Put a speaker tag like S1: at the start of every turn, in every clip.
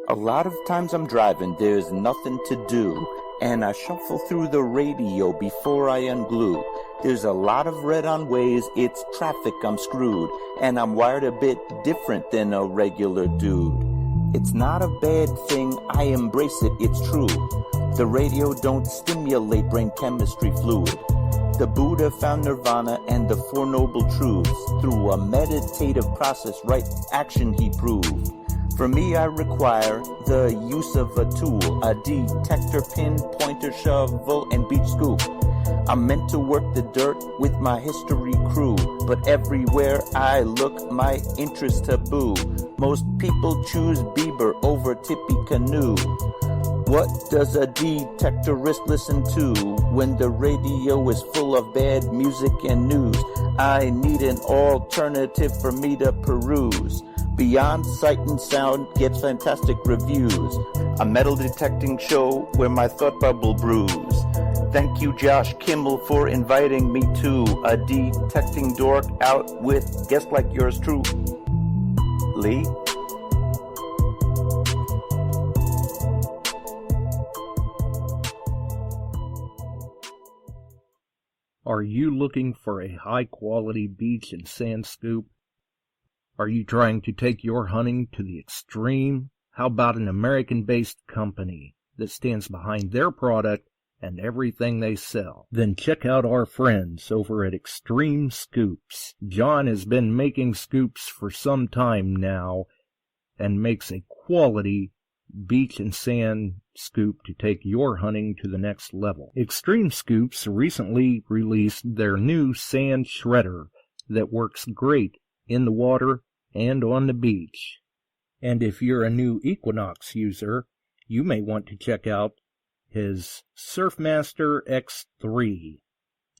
S1: A lot of times I'm driving, there's nothing to do, and I shuffle through the radio before I unglue. There's a lot of red on ways, it's traffic, I'm screwed, and I'm wired a bit different than a regular dude. It's not a bad thing, I embrace it, it's true. The radio don't stimulate brain chemistry fluid. The Buddha found nirvana and the Four Noble Truths. Through a meditative process, right action he proved. For me, I require the use of a tool, a detector, pin, pointer, shovel, and beach scoop. I'm meant to work the dirt with my history crew, but everywhere I look, my interest taboo. Most people choose Bieber over Tippecanoe. What does a detectorist listen to when the radio is full of bad music and news? I need an alternative for me to peruse. Beyond Sight and Sound gets fantastic reviews. A metal detecting show where my thought bubble brews. Thank you, Josh Kimmel, for inviting me to a detecting dork out with guests like yours truly.
S2: Are you looking for a high-quality beach and sand scoop? Are you trying to take your hunting to the extreme? How about an American-based company that stands behind their product and everything they sell? Then check out our friends over at XTREME Scoops. John has been making scoops for some time now and makes a quality beach and sand scoop to take your hunting to the next level. XTREME Scoops recently released their new sand shredder that works great in the water and on the beach. And if you're a new Equinox user, you may want to check out his Surfmaster X3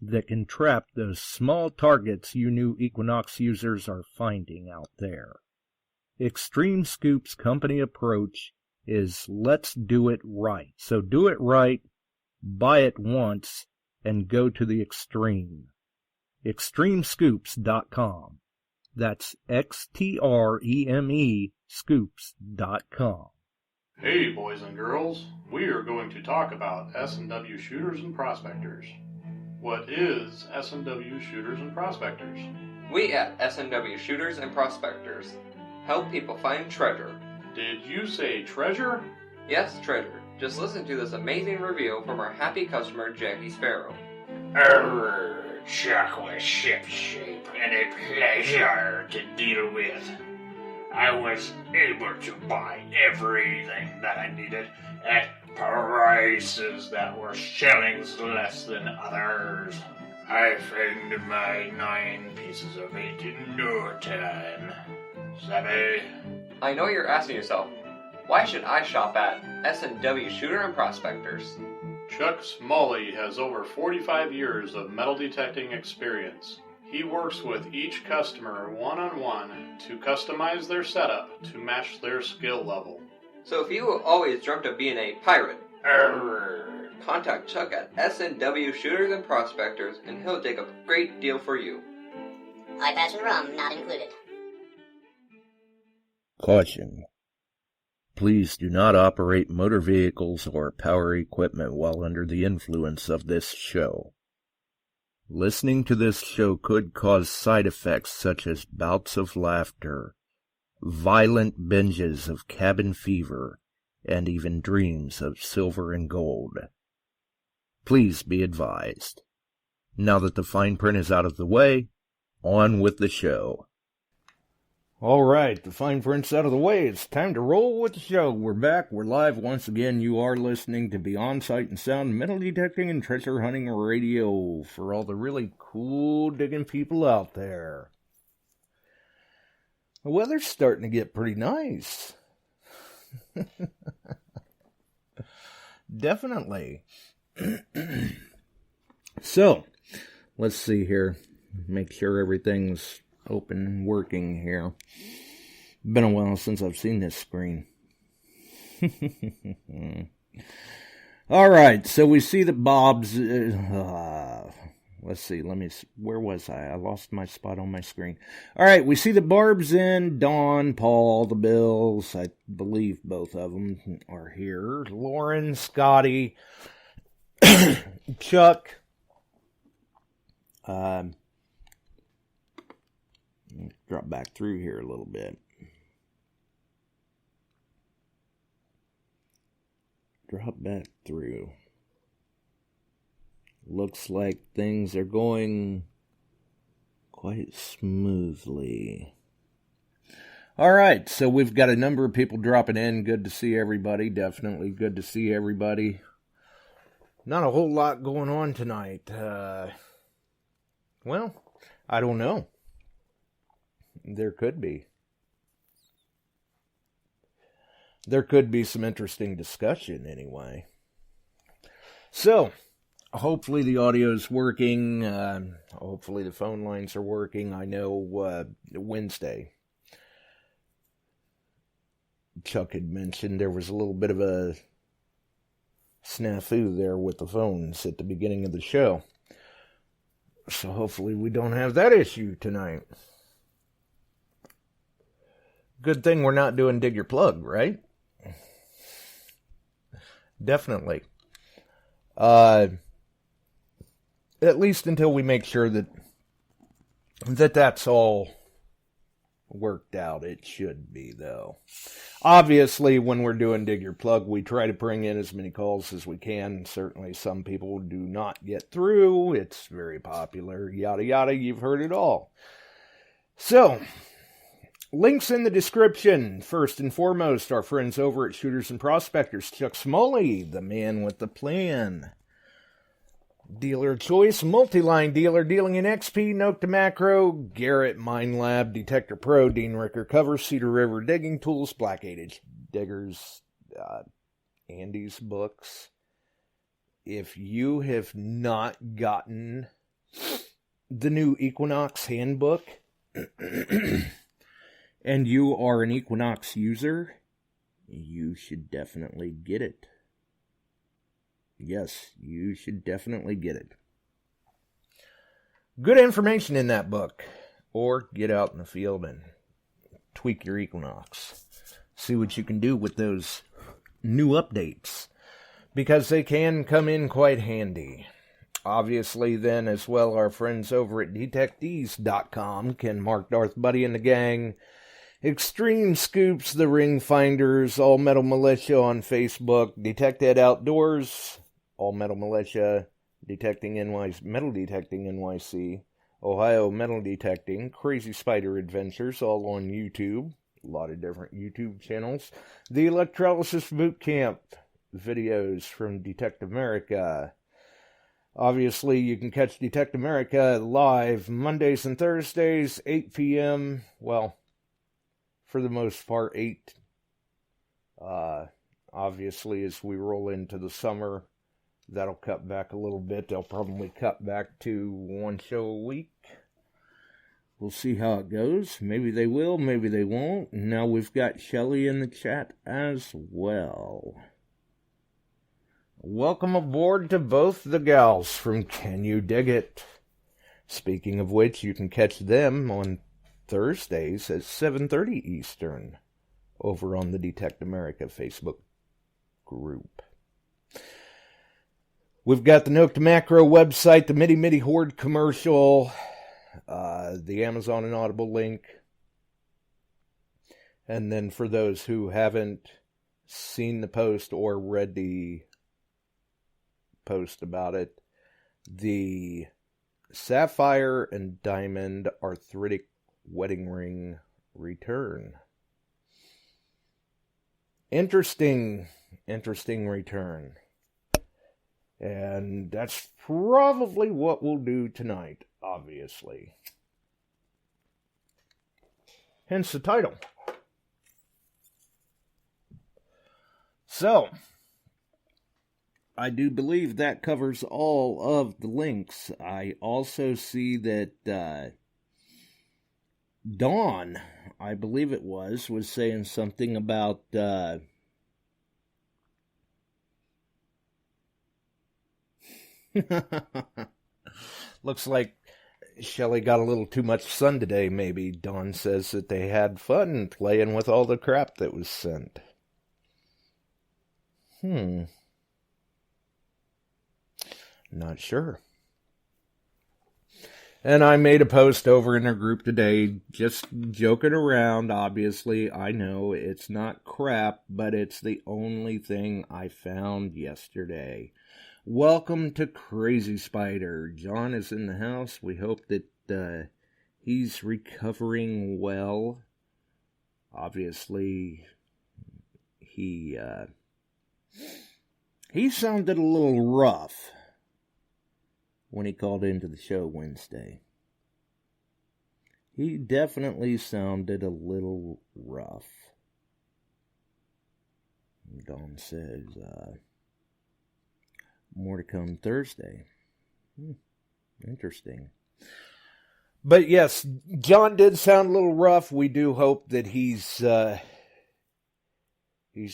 S2: that can trap those small targets you new Equinox users are finding out there. XTREME Scoop's company approach is let's do it right. So do it right, buy it once, and go to the extreme. XTREMEScoops.com. That's XTREME Scoops.com.
S3: Hey boys and girls, we are going to talk about S&W shooters and prospectors. What is S&W shooters and prospectors?
S4: We at S&W Shooters and Prospectors help people find treasure.
S3: Did you say treasure?
S4: Yes, treasure. Just listen to this amazing review from our happy customer, Jackie Sparrow.
S5: Chocolate ship-shape and a pleasure to deal with. I was able to buy everything that I needed at prices that were shillings less than others. I found my 9 pieces of it in no time. Savvy?
S4: I know you're asking yourself, why should I shop at S&W Shooter and Prospectors?
S3: Chuck Smalley has over 45 years of metal detecting experience. He works with each customer one-on-one to customize their setup to match their skill level.
S4: So if you always dreamt of being a pirate, contact Chuck at S&W Shooters and Prospectors and he'll dig up a great deal for you.
S6: High passion rum not included.
S2: Caution. Please do not operate motor vehicles or power equipment while under the influence of this show. Listening to this show could cause side effects such as bouts of laughter, violent binges of cabin fever, and even dreams of silver and gold. Please be advised. Now that the fine print is out of the way, on with the show. All right, the fine print's out of the way. It's time to roll with the show. We're back. We're live once again. You are listening to Beyond Sight and Sound Metal Detecting and Treasure Hunting Radio for all the really cool digging people out there. The weather's starting to get pretty nice. Definitely. So, let's see here. Make sure everything's open and working here. Been a while since I've seen this screen. Alright, so we see that Bob's let's see, where was I? I lost my spot on my screen. All right, we see the Barb's in, Dawn, Paul, the Bills, I believe both of them are here, Lauren, Scotty, Chuck, drop back through here a little bit. Drop back through. Looks like things are going quite smoothly. All right, so we've got a number of people dropping in. Good to see everybody. Definitely good to see everybody. Not a whole lot going on tonight. Well, I don't know. There could be. There could be some interesting discussion anyway. So, hopefully the audio's working. Hopefully the phone lines are working. I know Wednesday, Chuck had mentioned there was a little bit of a snafu there with the phones at the beginning of the show. So hopefully we don't have that issue tonight. Good thing we're not doing Dig Your Plug, right? Definitely. At least until we make sure that's all worked out. It should be, though. Obviously, when we're doing Dig Your Plug, we try to bring in as many calls as we can. Certainly, some people do not get through. It's very popular. Yada, yada. You've heard it all. So, links in the description. First and foremost, our friends over at Shooters and Prospectors. Chuck Smalley, the man with the plan. Dealer of choice, multi-line dealer, dealing in XP, Nokta Makro, Garrett Mine Lab, Detector Pro, Dean Ricker Cover, Cedar River Digging Tools, Black 8-inch Diggers, Andy's books. If you have not gotten the new Equinox handbook, and you are an Equinox user, you should definitely get it. Yes, you should definitely get it. Good information in that book. Or get out in the field and tweak your Equinox. See what you can do with those new updates. Because they can come in quite handy. Obviously, then, as well, our friends over at DETECTEES.com, Ken, Mark, Darth, Buddy, and the gang. XTREME Scoops, TheRingFinders, All Metal Militia on Facebook, Detected Outdoors, All Metal Militia, Metal Detecting NYC, Ohio Metal Detecting, Crazy Spider Adventures, all on YouTube. A lot of different YouTube channels. The Electrolysis Boot Camp videos from Detect America. Obviously, you can catch Detect America live Mondays and Thursdays, 8 p.m. Well, for the most part, 8. Obviously, as we roll into the summer, that'll cut back a little bit. They'll probably cut back to one show a week. We'll see how it goes. Maybe they will, maybe they won't. Now we've got Shelly in the chat as well. Welcome aboard to both the gals from Can You Dig It? Speaking of which, you can catch them on Thursdays at 7:30 Eastern over on the Detect America Facebook group. We've got the Nokta Makro website, the Midi Horde commercial, the Amazon and Audible link. And then for those who haven't seen the post or read the post about it, the Sapphire and Diamond arthritic wedding ring return. Interesting return. And that's probably what we'll do tonight, obviously. Hence the title. So, I do believe that covers all of the links. I also see that Dawn, I believe it was saying something about Looks like Shelley got a little too much sun today, maybe. Dawn says that they had fun playing with all the crap that was sent. Not sure. And I made a post over in our group today, just joking around. Obviously, I know it's not crap, but it's the only thing I found yesterday. Welcome to Crazy Spider. John is in the house. We hope that he's recovering well. Obviously, he sounded a little rough when he called into the show Wednesday. He definitely sounded a little rough. Dawn says, more to come Thursday. Interesting. But yes, John did sound a little rough. We do hope that he's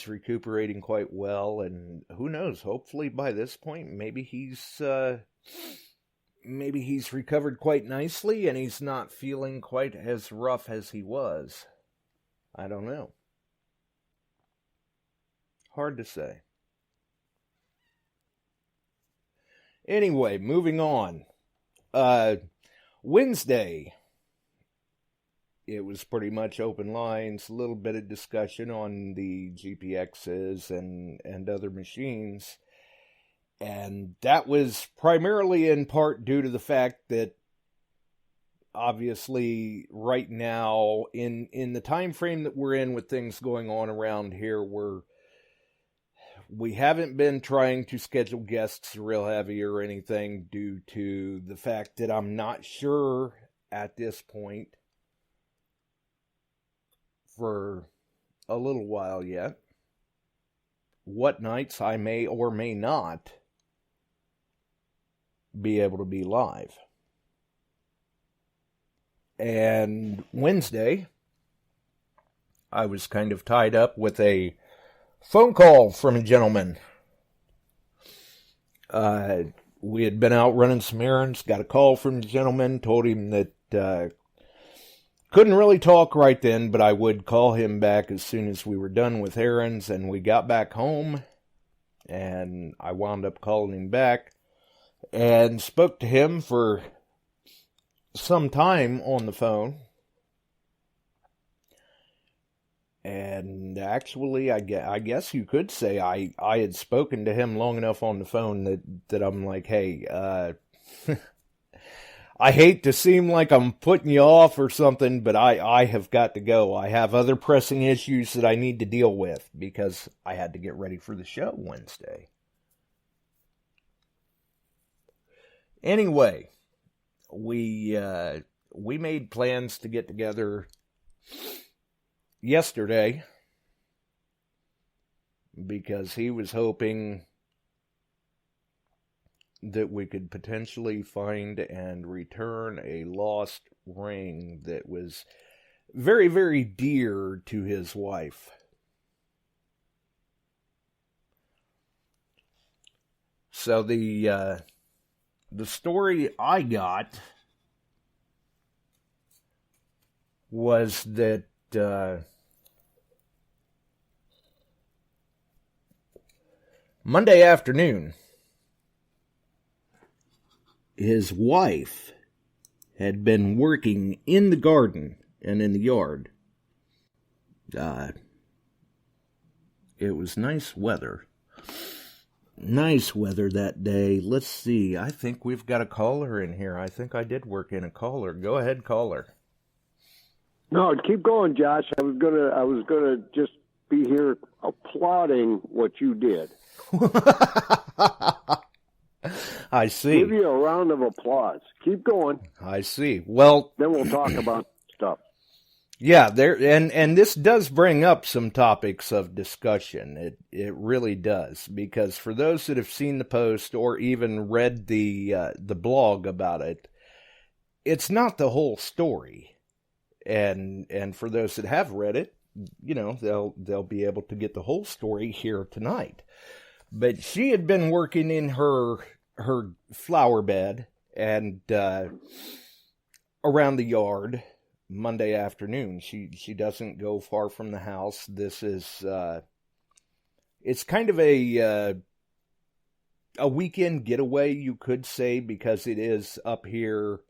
S2: recuperating quite well, and who knows, hopefully by this point, maybe he's recovered quite nicely and he's not feeling quite as rough as he was. I don't know. Hard to say. Anyway, moving on. Wednesday, it was pretty much open lines, a little bit of discussion on the GPXs and other machines. And that was primarily in part due to the fact that obviously right now, in the time frame that we're in with things going on around here, we haven't been trying to schedule guests real heavy or anything due to the fact that I'm not sure at this point for a little while yet what nights I may or may not be able to be live. And Wednesday, I was kind of tied up with a phone call from a gentleman. We had been out running some errands, got a call from the gentleman, told him that couldn't really talk right then, but I would call him back as soon as we were done with errands, and we got back home, and I wound up calling him back, and spoke to him for some time on the phone. And actually, I guess you could say I had spoken to him long enough on the phone that I'm like, hey, I hate to seem like I'm putting you off or something, but I have got to go. I have other pressing issues that I need to deal with because I had to get ready for the show Wednesday. Anyway, we made plans to get together yesterday because he was hoping that we could potentially find and return a lost ring that was very, very dear to his wife. So the story I got was that Monday afternoon, his wife had been working in the garden and in the yard. It was nice weather. Nice weather that day. Let's see. I think we've got a caller in here. I think I did work in a caller. Go ahead, caller.
S7: No, keep going, Josh. I was gonna just be here applauding what you did.
S2: I see.
S7: Give you a round of applause. Keep going.
S2: I see. Well,
S7: then we'll talk about stuff.
S2: Yeah, there and this does bring up some topics of discussion. It really does, because for those that have seen the post or even read the blog about it, it's not the whole story. And for those that have read it, you know, they'll be able to get the whole story here tonight. But she had been working in her flower bed and around the yard Monday afternoon. She doesn't go far from the house. This is it's kind of a weekend getaway, you could say, because it is up here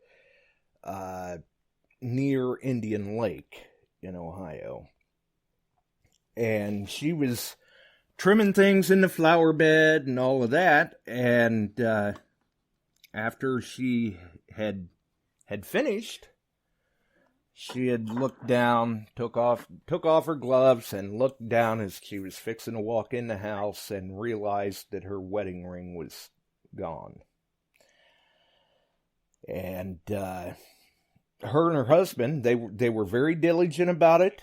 S2: near Indian Lake in Ohio. And she was trimming things in the flower bed and all of that, and after she had finished, she had looked down, took off her gloves, and looked down as she was fixing to walk in the house, and realized that her wedding ring was gone. And her and her husband, they were very diligent about it.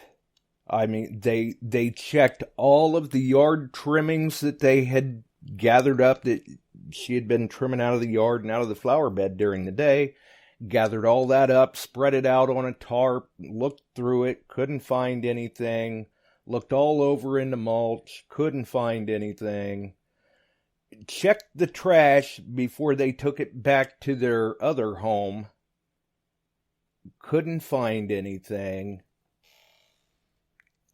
S2: I mean, they checked all of the yard trimmings that they had gathered up that she had been trimming out of the yard and out of the flower bed during the day. Gathered all that up, spread it out on a tarp, looked through it, couldn't find anything. Looked all over in the mulch, couldn't find anything. Checked the trash before they took it back to their other home. Couldn't find anything.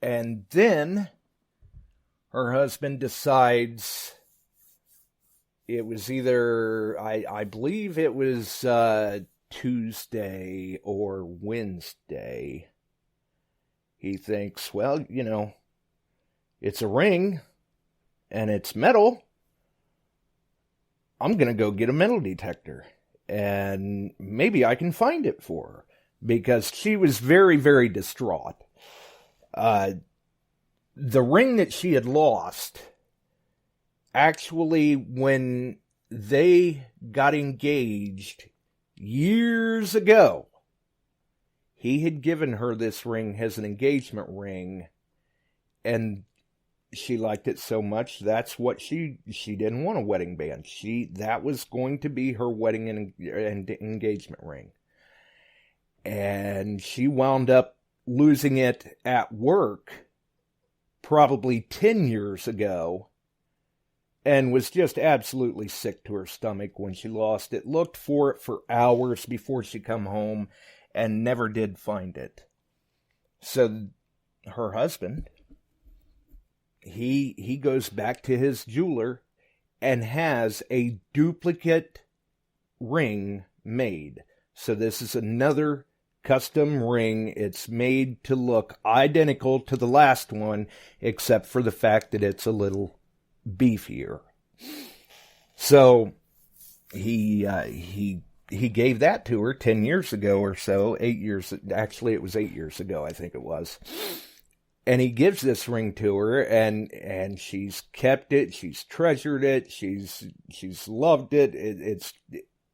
S2: And then her husband decides it was either, I believe it was Tuesday or Wednesday. He thinks, well, it's a ring and it's metal. I'm going to go get a metal detector and maybe I can find it for her, because she was very, very distraught. The ring that she had lost, actually, when they got engaged years ago, he had given her this ring as an engagement ring, and she liked it so much, that's what she didn't want a wedding band. That was going to be her wedding and engagement ring. And she wound up losing it at work probably 10 years ago, and was just absolutely sick to her stomach when she lost it. Looked for it for hours before she come home and never did find it. So her husband, he goes back to his jeweler and has a duplicate ring made. So this is another custom ring. It's made to look identical to the last one, except for the fact that it's a little beefier. So he gave that to her 10 years ago or so, 8 years, actually it was 8 years ago, I think it was. And he gives this ring to her, and she's kept it, she's treasured it, she's loved it.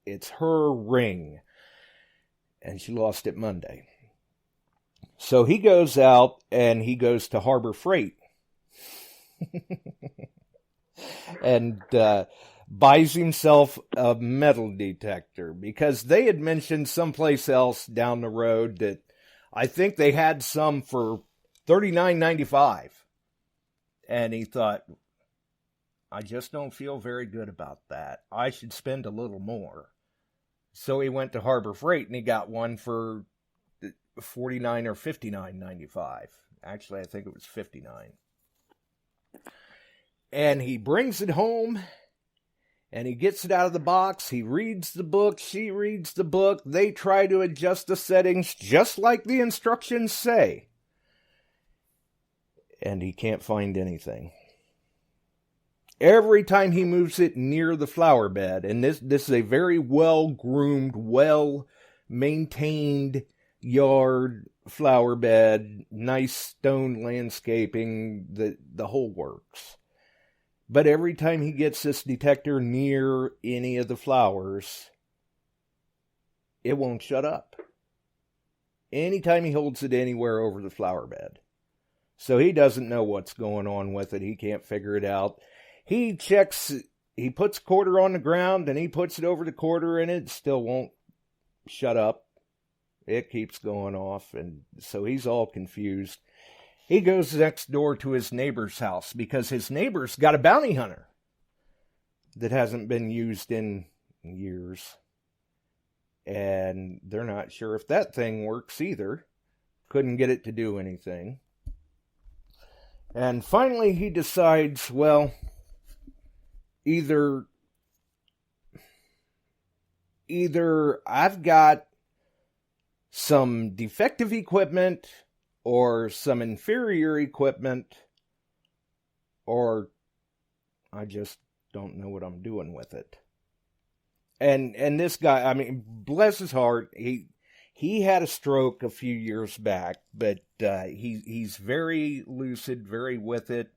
S2: It's her ring. And she lost it Monday. So he goes out and he goes to Harbor Freight and buys himself a metal detector, because they had mentioned someplace else down the road that I think they had some for $39.95. And he thought, I just don't feel very good about that. I should spend a little more. So he went to Harbor Freight and he got one for $49 or $59.95. Actually, I think it was $59. And he brings it home and he gets it out of the box. He reads the book. She reads the book. They try to adjust the settings just like the instructions say. And he can't find anything. Every time he moves it near the flower bed, and this is a very well-groomed, well-maintained yard flower bed, nice stone landscaping, the whole works. But every time he gets this detector near any of the flowers, it won't shut up. Anytime he holds it anywhere over the flower bed. So he doesn't know what's going on with it. He can't figure it out. He checks, he puts a quarter on the ground and he puts it over the quarter and it still won't shut up. It keeps going off, and so he's all confused. He goes next door to his neighbor's house because his neighbor's got a bounty hunter that hasn't been used in years. and they're not sure if that thing works either. Couldn't get it to do anything. And finally he decides, well, either I've got some defective equipment or some inferior equipment, or I just don't know what I'm doing with it. And this guy, I mean, bless his heart, he had a stroke a few years back, but he's very lucid, very with it,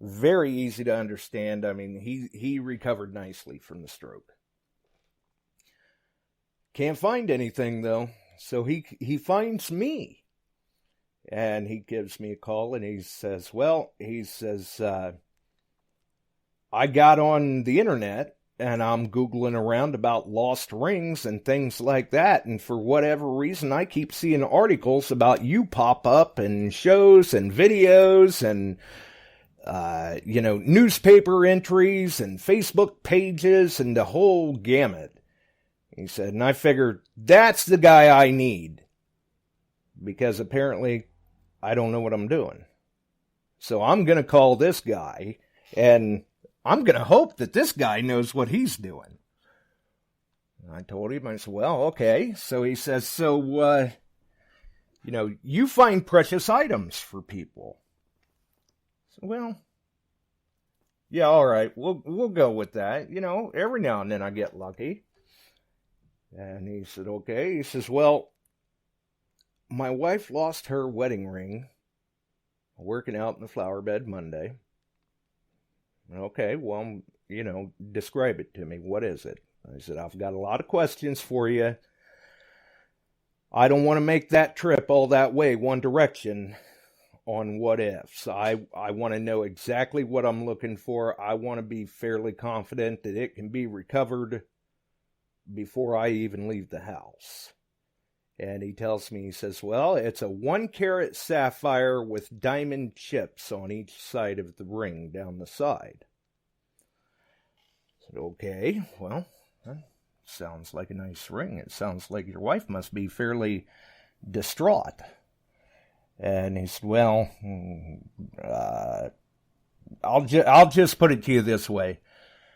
S2: very easy to understand. I mean, he recovered nicely from the stroke. Can't find anything, though, so he finds me. And he gives me a call, and he says, I got on the internet, and I'm Googling around about lost rings and things like that, and for whatever reason, I keep seeing articles about you pop up, and shows, and videos, and, newspaper entries, and Facebook pages, and the whole gamut. He said, and I figured, that's the guy I need. Because apparently, I don't know what I'm doing. So I'm going to call this guy, and I'm going to hope that this guy knows what he's doing. I told him, I said, well, okay. So he says, you find precious items for people. So, well, yeah, all right, we'll go with that. Every now and then I get lucky. And he said, okay. He says, well, my wife lost her wedding ring working out in the flower bed Monday. Okay, well, describe it to me. What is it? I said, I've got a lot of questions for you. I don't want to make that trip all that way, one direction, on what ifs. I want to know exactly what I'm looking for. I want to be fairly confident that it can be recovered before I even leave the house. And he tells me, he says, well, it's a 1-carat sapphire with diamond chips on each side of the ring down the side. I said, okay, well, that sounds like a nice ring. It sounds like your wife must be fairly distraught. And he said, well, I'll just put it to you this way.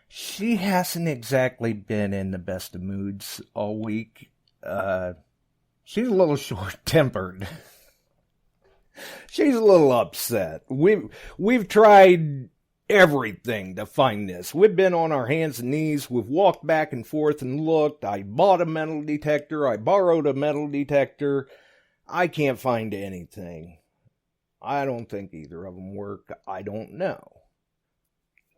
S2: She hasn't exactly been in the best of moods all week. She's a little short-tempered. She's a little upset. We've tried everything to find this. We've been on our hands and knees. We've walked back and forth and looked. I bought a metal detector. I borrowed a metal detector. I can't find anything. I don't think either of them work. I don't know.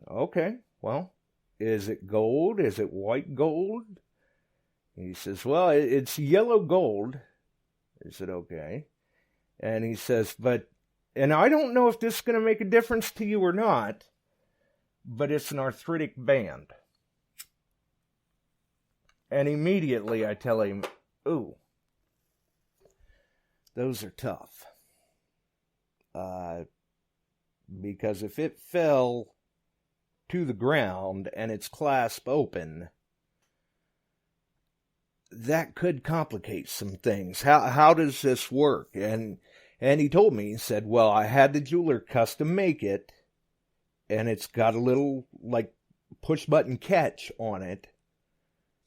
S2: Okay, well, is it gold? Is it white gold? He says, well, it's yellow gold. I said, okay. And he says, and I don't know if this is going to make a difference to you or not, but it's an arthritic band. And immediately I tell him, ooh, those are tough. Because if it fell to the ground and its clasp open, that could complicate some things. How does this work? And he told me, he said, well, I had the jeweler custom make it, and it's got a little, like, push-button catch on it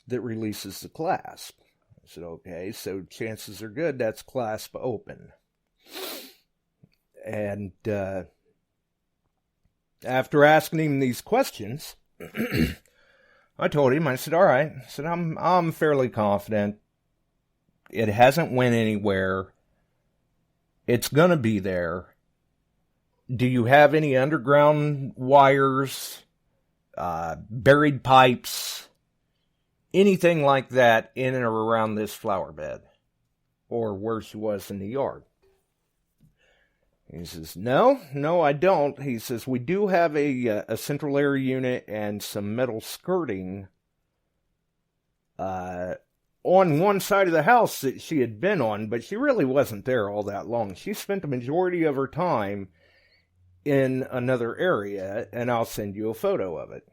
S2: that releases the clasp. I said, okay, so chances are good that's clasp open. And after asking him these questions, I told him, I said, all right. I said, I'm fairly confident. It hasn't went anywhere. It's going to be there. Do you have any underground wires, buried pipes, anything like that in and around this flower bed or where she was in the yard? He says, no, I don't. He says, we do have a central air unit and some metal skirting on one side of the house that she had been on, but she really wasn't there all that long. She spent the majority of her time in another area, and I'll send you a photo of it.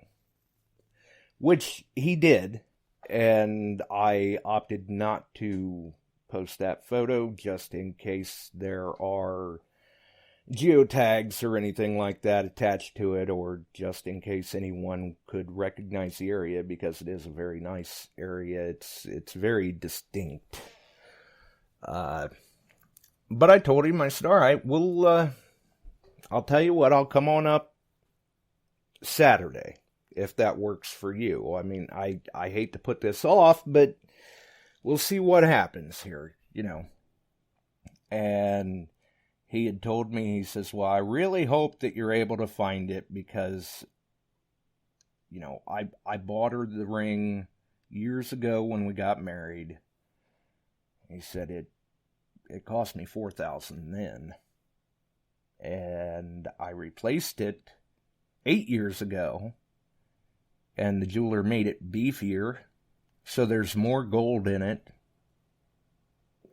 S2: Which he did. and I opted not to post that photo just in case there are geotags or anything like that attached to it, or just in case anyone could recognize the area, because it is a very nice area. It's very distinct. But I told him, I said, all right, I'll tell you what, I'll come on up Saturday, if that works for you. I mean, I hate to put this off, but we'll see what happens here, And he had told me, he says, well, I really hope that you're able to find it, because, I bought her the ring years ago when we got married. He said it cost me $4,000 then. And I replaced it 8 years ago, and the jeweler made it beefier, so there's more gold in it,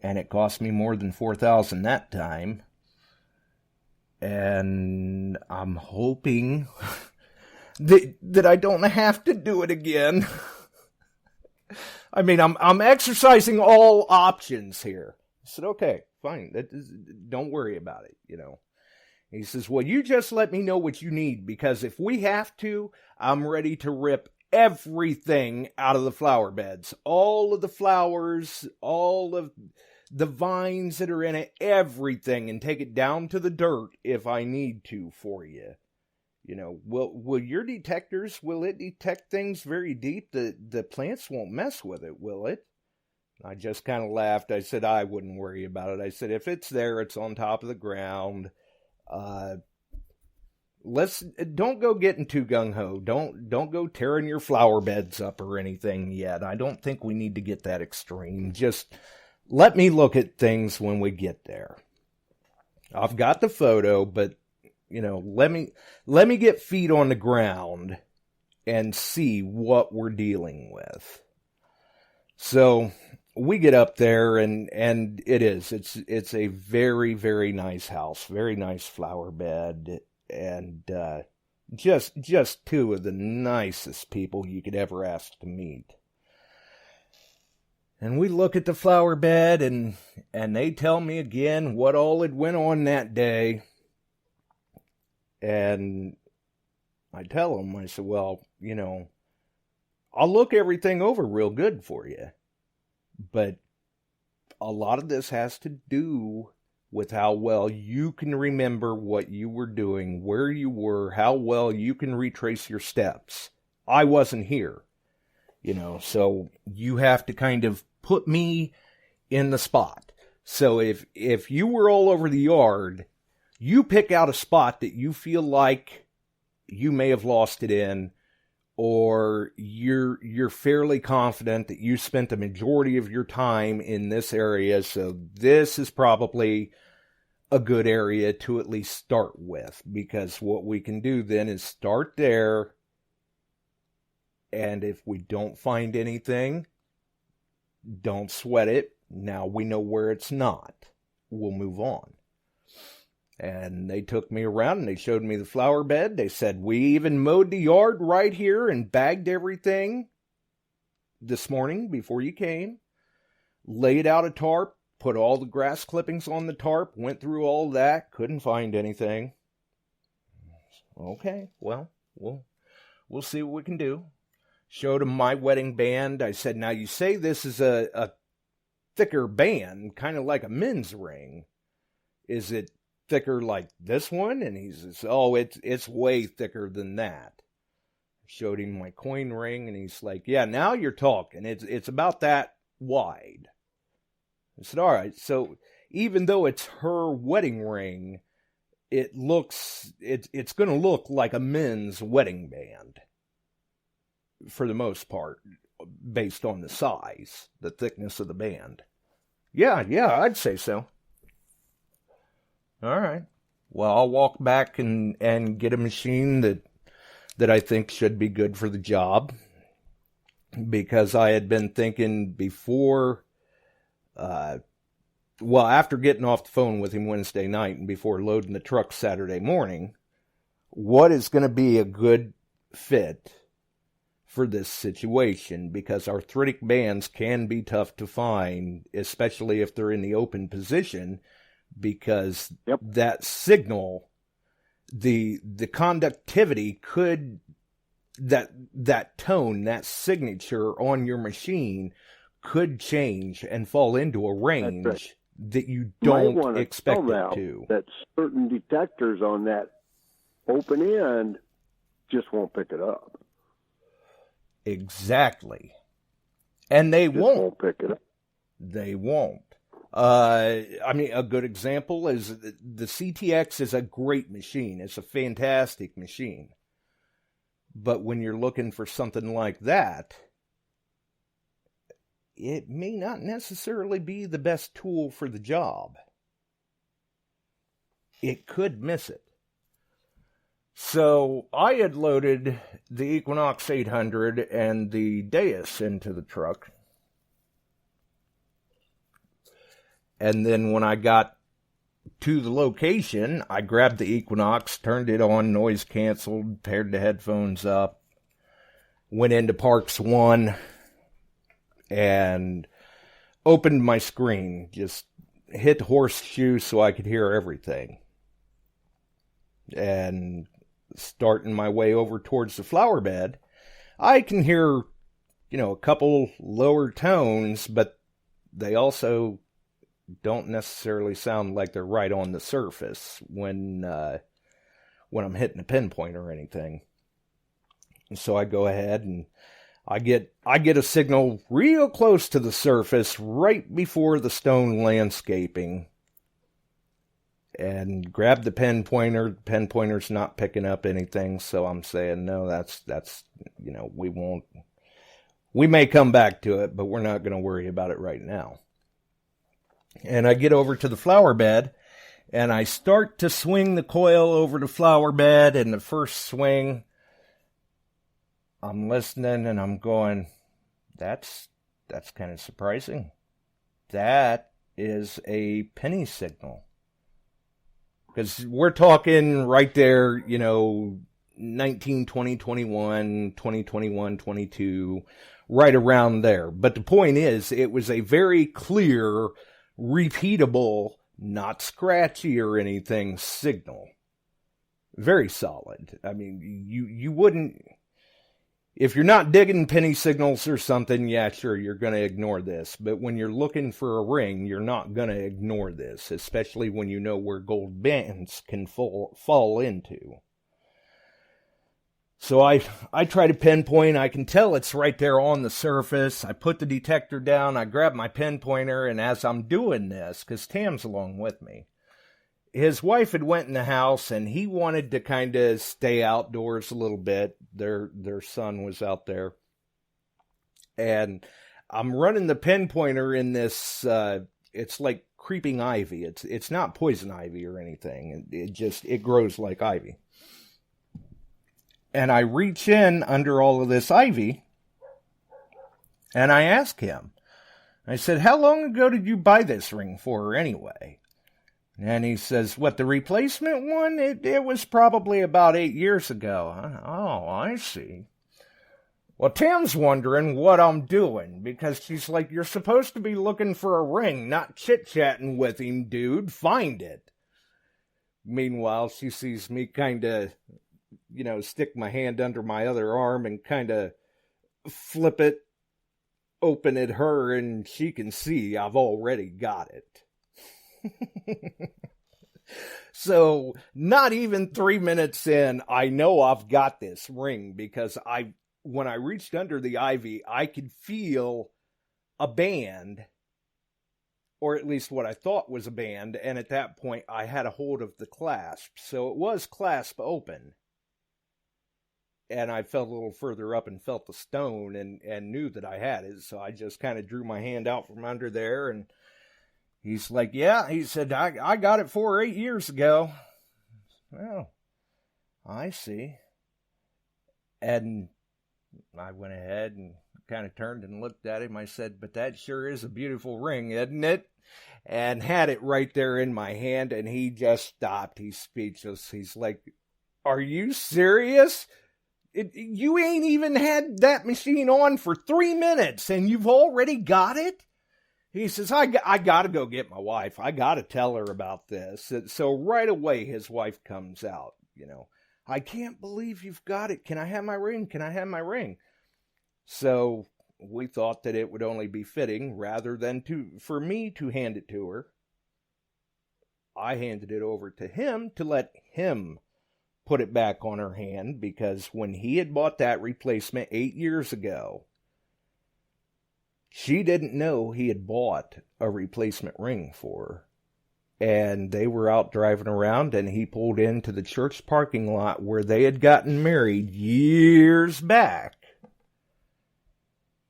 S2: and it cost me more than $4,000 that time. And I'm hoping that I don't have to do it again. I mean, I'm exercising all options here. I said, okay, fine. Don't worry about it, He says, well, you just let me know what you need, because if we have to, I'm ready to rip everything out of the flower beds. All of the flowers, all of the vines that are in it, everything, and take it down to the dirt if I need to for you. Will your detectors, will it detect things very deep? The plants won't mess with it, will it? I just kind of laughed. I said, I wouldn't worry about it. I said, if it's there, it's on top of the ground. Don't go getting too gung-ho. Don't go tearing your flower beds up or anything yet. I don't think we need to get that extreme. Just let me look at things when we get there. I've got the photo, but, let me get feet on the ground and see what we're dealing with. So we get up there, and it's a very, very nice house, very nice flower bed, and just two of the nicest people you could ever ask to meet. And we look at the flower bed, and they tell me again what all had went on that day. And I tell them, I said, well, I'll look everything over real good for you. But a lot of this has to do with how well you can remember what you were doing, where you were, how well you can retrace your steps. I wasn't here, so you have to kind of put me in the spot. So if you were all over the yard, you pick out a spot that you feel like you may have lost it in, or you're fairly confident that you spent the majority of your time in this area, so this is probably a good area to at least start with, because what we can do then is start there, and if we don't find anything, don't sweat it. Now we know where it's not. We'll move on. And they took me around and they showed me the flower bed. They said, we even mowed the yard right here and bagged everything this morning before you came. Laid out a tarp, put all the grass clippings on the tarp, went through all that, couldn't find anything. Okay, well, we'll see what we can do. Showed them my wedding band. I said, now you say this is a thicker band, kind of like a men's ring. Is it thicker like this one? And he says, oh, it's way thicker than that. Showed him my coin ring, and he's like, yeah, now you're talking. It's about that wide. I said, all right, so even though it's her wedding ring, it's going to look like a men's wedding band for the most part, based on the size, the thickness of the band. Yeah, I'd say so. All right. Well, I'll walk back and get a machine that I think should be good for the job, because I had been thinking before, after getting off the phone with him Wednesday night and before loading the truck Saturday morning, what is going to be a good fit for this situation, because arthritic bands can be tough to find, especially if they're in the open position, because that signal, the conductivity could, that tone, that signature on your machine could change and fall into a range that you don't expect it to.
S7: That certain detectors on that open end just won't pick it up.
S2: Exactly. And they won't
S7: pick it up.
S2: They won't. I mean, a good example is the CTX is a great machine. It's a fantastic machine. But when you're looking for something like that, it may not necessarily be the best tool for the job. It could miss it. So I had loaded the Equinox 800 and the Deus into the truck. And then when I got to the location, I grabbed the Equinox, turned it on, noise canceled, paired the headphones up, went into Parks 1, and opened my screen. Just hit horseshoe so I could hear everything. And starting my way over towards the flower bed, I can hear, a couple lower tones, but they also don't necessarily sound like they're right on the surface when I'm hitting a pinpoint or anything. And so I go ahead and I get a signal real close to the surface right before the stone landscaping, and grab the pinpointer. The pinpointer's not picking up anything, so I'm saying, no, that's we may come back to it, but we're not going to worry about it right now. And I get over to the flower bed, and I start to swing the coil over the flower bed, and the first swing, I'm listening, and I'm going, that's kind of surprising. That is a penny signal. Because we're talking right there, 19, 20, 21, 20, 21, 22, right around there. But the point is, it was a very clear, repeatable, not scratchy or anything signal. Very solid. I mean, you wouldn't, if you're not digging penny signals or something, yeah, sure, you're going to ignore this. But when you're looking for a ring, you're not going to ignore this, especially when you know where gold bands can fall into. So I try to pinpoint. I can tell it's right there on the surface. I put the detector down. I grab my pinpointer, and as I'm doing this, because Tam's along with me, his wife had went in the house, and he wanted to kind of stay outdoors a little bit. Their son was out there. And I'm running the pinpointer in this, it's like creeping ivy. It's not poison ivy or anything. It grows like ivy. And I reach in under all of this ivy, and I ask him, I said, how long ago did you buy this ring for anyway? And he says, what, the replacement one? It was probably about 8 years ago. Oh, I see. Well, Tam's wondering what I'm doing, because she's like, you're supposed to be looking for a ring, not chit-chatting with him, dude. Find it. Meanwhile, she sees me kind of, stick my hand under my other arm and kind of flip it open at her, and she can see I've already got it. So, not even 3 minutes in, I know I've got this ring, because when I reached under the ivy, I could feel a band, or at least what I thought was a band, and at that point, I had a hold of the clasp, so it was clasp open. And I felt a little further up and felt the stone and knew that I had it, so I just kind of drew my hand out from under there, and he's like, yeah, he said, I got it 8 years ago. Well, I see. And I went ahead and kind of turned and looked at him. I said, but that sure is a beautiful ring, isn't it? And had it right there in my hand, and he just stopped. He's speechless. He's like, are you serious? You ain't even had that machine on for 3 minutes and you've already got it? He says, I got to go get my wife. I got to tell her about this. So right away, his wife comes out, I can't believe you've got it. Can I have my ring? Can I have my ring? So we thought that it would only be fitting rather than for me to hand it to her. I handed it over to him to let him put it back on her hand, because when he had bought that replacement 8 years ago, she didn't know he had bought a replacement ring for her. And they were out driving around, and he pulled into the church parking lot where they had gotten married years back.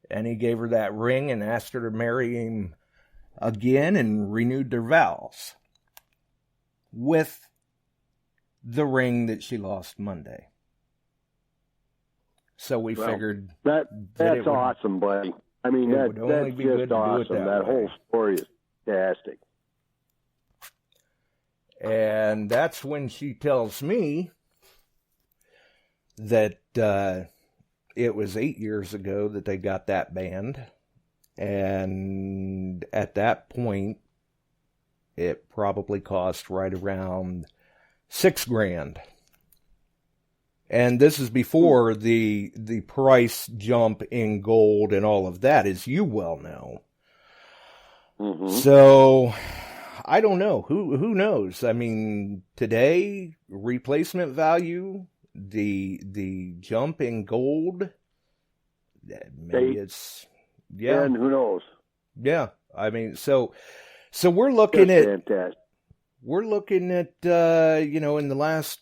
S2: And he gave her that ring and asked her to marry him again and renewed their vows with the ring that she lost Monday. So we figured
S7: that's awesome, buddy. I mean, that's just awesome. That whole story is fantastic.
S2: And that's when she tells me that it was 8 years ago that they got that band. And at that point, it probably cost right around $6,000. And this is before the price jump in gold and all of that, as you well know. Mm-hmm. So I don't know. Who knows? I mean, today, replacement value, the jump in gold, maybe it's, yeah.
S7: And who knows?
S2: Yeah. I mean, so we're looking
S7: That's
S2: at,
S7: fantastic.
S2: We're looking at, in the last,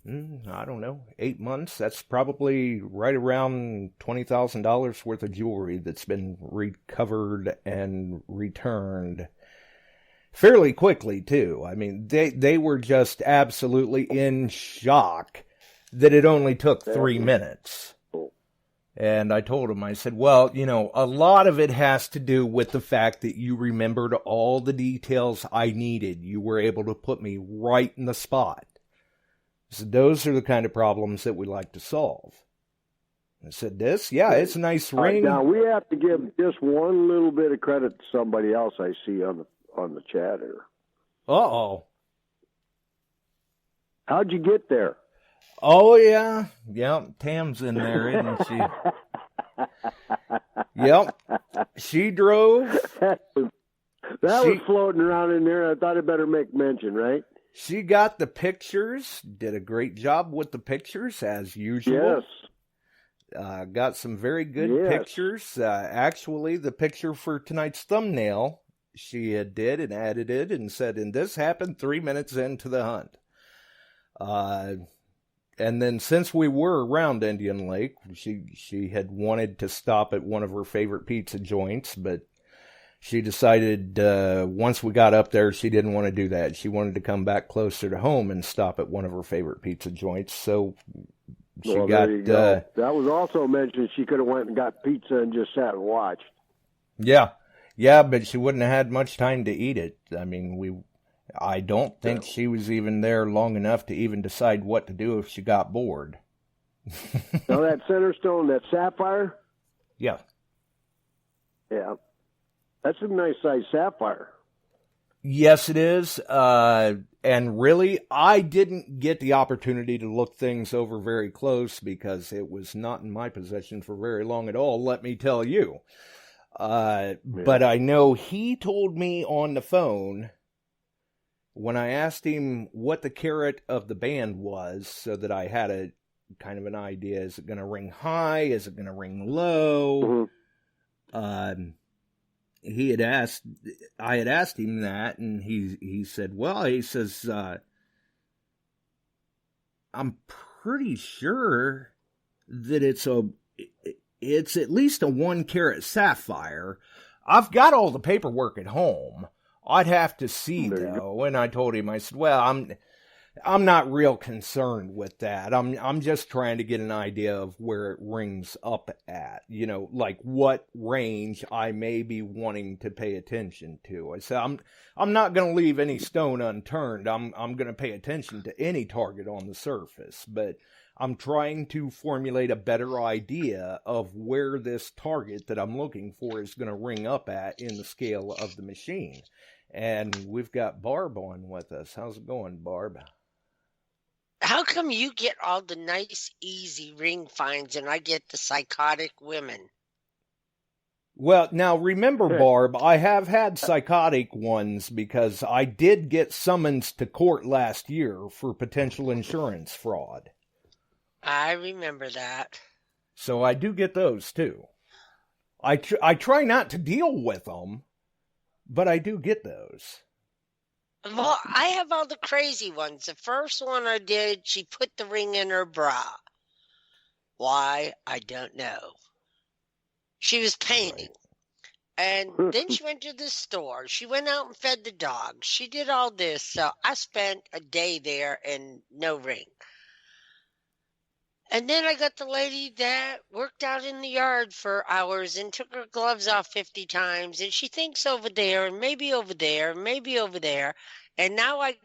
S2: I don't know, 8 months, that's probably right around $20,000 worth of jewelry that's been recovered and returned fairly quickly, too. I mean, they were just absolutely in shock that it only took 3 minutes. And I told him, I said, well, a lot of it has to do with the fact that you remembered all the details I needed. You were able to put me right in the spot. So those are the kind of problems that we like to solve. I said, it's a nice ring.
S7: Now, we have to give just one little bit of credit to somebody else I see on the chat here.
S2: Uh-oh.
S7: How'd you get there?
S2: Oh, yeah. Yep, Tam's in there, isn't she? Yep. She drove.
S7: That was floating around in there. I thought I'd better make mention, right?
S2: She got the pictures, did a great job with the pictures, as usual.
S7: Yes.
S2: Got some very good pictures. Actually, the picture for tonight's thumbnail, she did and added it and said, and this happened 3 minutes into the hunt. And then since we were around Indian Lake, she had wanted to stop at one of her favorite pizza joints, but she decided once we got up there, she didn't want to do that. She wanted to come back closer to home and stop at one of her favorite pizza joints. So she got...
S7: There you go. That was also mentioned she could have went and got pizza and just sat and watched.
S2: Yeah. Yeah, but she wouldn't have had much time to eat it. I mean, I don't think she was even there long enough to even decide what to do if she got bored.
S7: Now that center stone, that sapphire?
S2: Yeah.
S7: Yeah. That's a nice size sapphire.
S2: Yes, it is. And really, I didn't get the opportunity to look things over very close because it was not in my possession for very long at all, let me tell you. But I know he told me on the phone when I asked him what the carat of the band was so that I had a kind of an idea. Is it going to ring high? Is it going to ring low? Mm-hmm. I had asked him that, and he said, well, he says, I'm pretty sure that it's at least a 1 carat sapphire. I've got all the paperwork at home. I'd have to see, though. And I told him, I said, well, I'm not real concerned with that. I'm just trying to get an idea of where it rings up at, like what range I may be wanting to pay attention to. I said, I'm not going to leave any stone unturned. I'm going to pay attention to any target on the surface, but I'm trying to formulate a better idea of where this target that I'm looking for is going to ring up at in the scale of the machine. And we've got Barb on with us. How's it going, Barb?
S8: How come you get all the nice, easy ring finds and I get the psychotic women?
S2: Well, now remember, Barb, I have had psychotic ones because I did get summons to court last year for potential insurance fraud.
S8: I remember that.
S2: So I do get those, too. I try not to deal with them, but I do get those.
S8: Well, I have all the crazy ones. The first one I did, she put the ring in her bra. Why? I don't know. She was painting. And then she went to the store. She went out and fed the dog. She did all this. So I spent a day there and no ring. And then I got the lady that worked out in the yard for hours and took her gloves off 50 times. And she thinks over there and maybe over there, maybe over there. And now I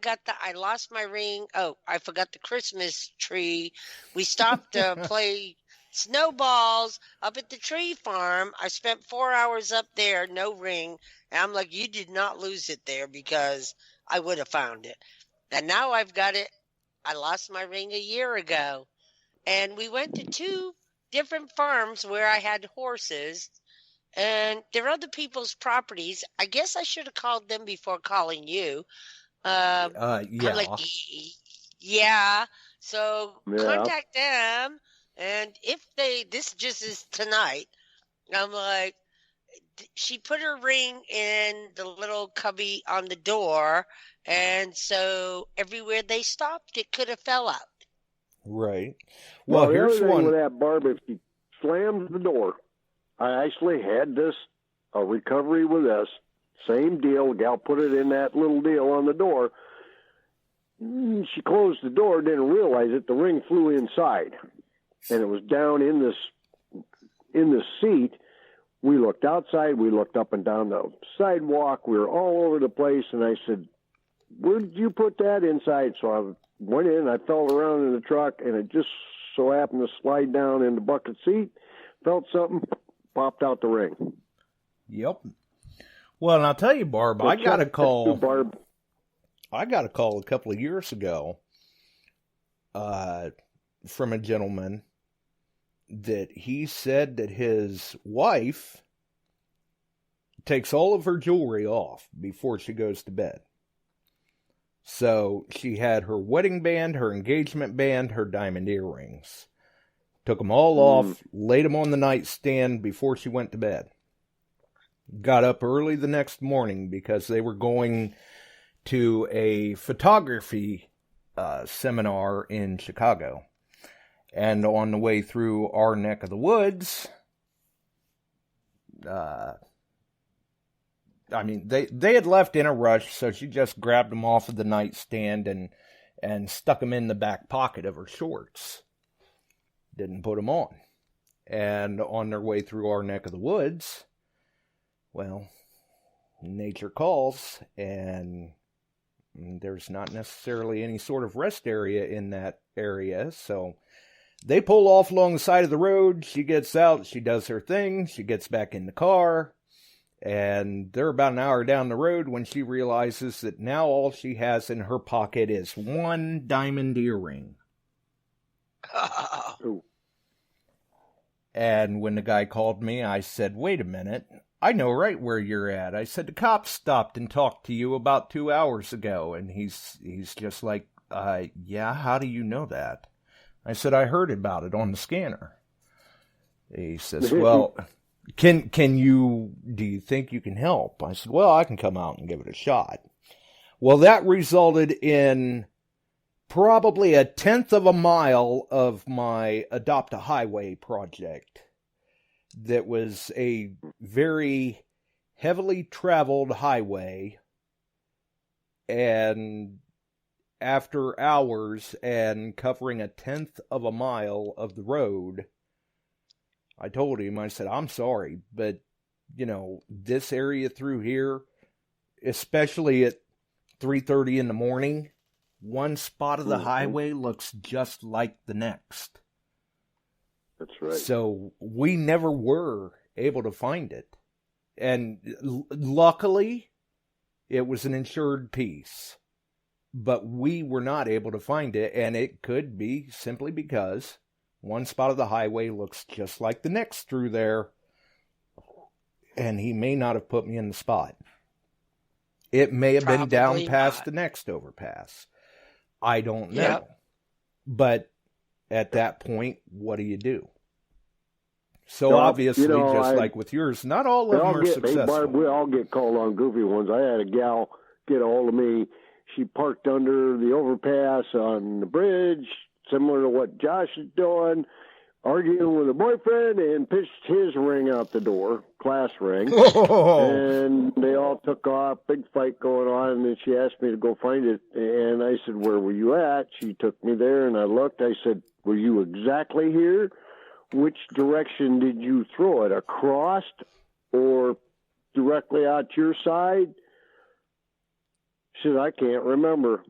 S8: lost my ring. Oh, I forgot the Christmas tree. We stopped to play snowballs up at the tree farm. I spent 4 hours up there, no ring. And I'm like, you did not lose it there because I would have found it. And now I've got it. I lost my ring a year ago. And we went to 2 different farms where I had horses. And they're other people's properties. I guess I should have called them before calling you.
S2: Yeah.
S8: I'm like, yeah. So contact them. And if this just is tonight, I'm like, she put her ring in the little cubby on the door. And so everywhere they stopped, it could have fell out.
S2: Right. Well, here's one
S7: with that, Barb. If she slams the door, I actually had a recovery with this. Same deal. Gal put it in that little deal on the door. She closed the door, didn't realize it. The ring flew inside, and it was down in the seat. We looked outside. We looked up and down the sidewalk. We were all over the place, and I said, "Where did you put that inside?" So I went in. I felt around in the truck, and it just so happened to slide down in the bucket seat. Felt something, popped out the ring.
S2: Yep. Well, and I'll tell you, Barb, I got a call.
S7: Barb.
S2: I got a call a couple of years ago from a gentleman that he said that his wife takes all of her jewelry off before she goes to bed. So she had her wedding band, her engagement band, her diamond earrings. Took them all off, laid them on the nightstand before she went to bed. Got up early the next morning because they were going to a photography seminar in Chicago. And on the way through our neck of the woods, they had left in a rush, so she just grabbed them off of the nightstand and stuck them in the back pocket of her shorts. Didn't put them on. And on their way through our neck of the woods, well, nature calls, and there's not necessarily any sort of rest area in that area, so they pull off along the side of the road. She gets out, she does her thing, she gets back in the car, and they're about an hour down the road when she realizes that now all she has in her pocket is one diamond earring. And when the guy called me, I said, "Wait a minute, I know right where you're at." I said, "The cops stopped and talked to you about 2 hours ago." And he's just like, "Yeah, how do you know that?" I said, "I heard about it on the scanner." He says, "Well, do you think you can help?" I said, "Well, I can come out and give it a shot." Well, that resulted in probably 1/10 of a mile of my Adopt a Highway project. That was a very heavily traveled highway, and after hours and covering 1/10 of a mile of the road, I told him, I said, "I'm sorry, but, this area through here, especially at 3:30 in the morning, one spot of the highway looks just like the next.
S7: That's right.
S2: So we never were able to find it. And luckily, it was an insured piece. But we were not able to find it, and it could be simply because one spot of the highway looks just like the next through there, and he may not have put me in the spot. It may have been down past the next overpass. I don't know. Yep. But at that point, what do you do? So obviously, like with yours, not all of them are successful. Hey, Barb,
S7: we all get called on goofy ones. I had a gal get a hold of me. She parked under the overpass on the bridge, similar to what Josh is doing, arguing with a boyfriend, and pitched his ring out the door, class ring. Oh. And they all took off, big fight going on, and then she asked me to go find it. And I said, where were you at? She took me there, and I looked. I said, were you exactly here? Which direction did you throw it, across or directly out your side? She said, I can't remember.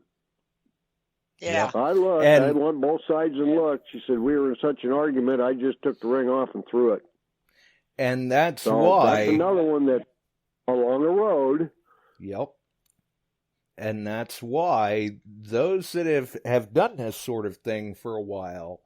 S8: Yeah.
S7: I looked. I went both sides and looked. She said, we were in such an argument, I just took the ring off and threw it.
S2: And that's why...
S7: That's another one that along the road.
S2: Yep. And that's why those that have done this sort of thing for a while,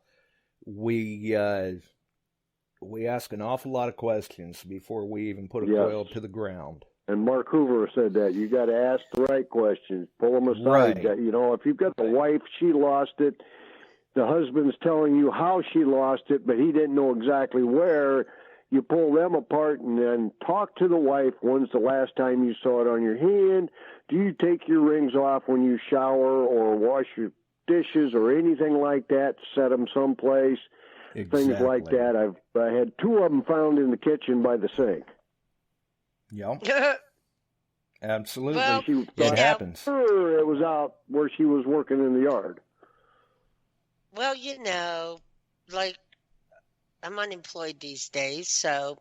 S2: we ask an awful lot of questions before we even put a coil to the ground.
S7: And Mark Hoover said that. You got to ask the right questions. Pull them aside.
S2: Right.
S7: If you've got the wife, she lost it. The husband's telling you how she lost it, but he didn't know exactly where. You pull them apart and then talk to the wife. When's the last time you saw it on your hand? Do you take your rings off when you shower or wash your dishes or anything like that? Set them someplace.
S2: Exactly.
S7: Things like that. I had 2 of them found in the kitchen by the sink.
S2: Yep. Absolutely.
S8: Well,
S2: it happens.
S7: It was out where she was working in the yard.
S8: Well, like, I'm unemployed these days, so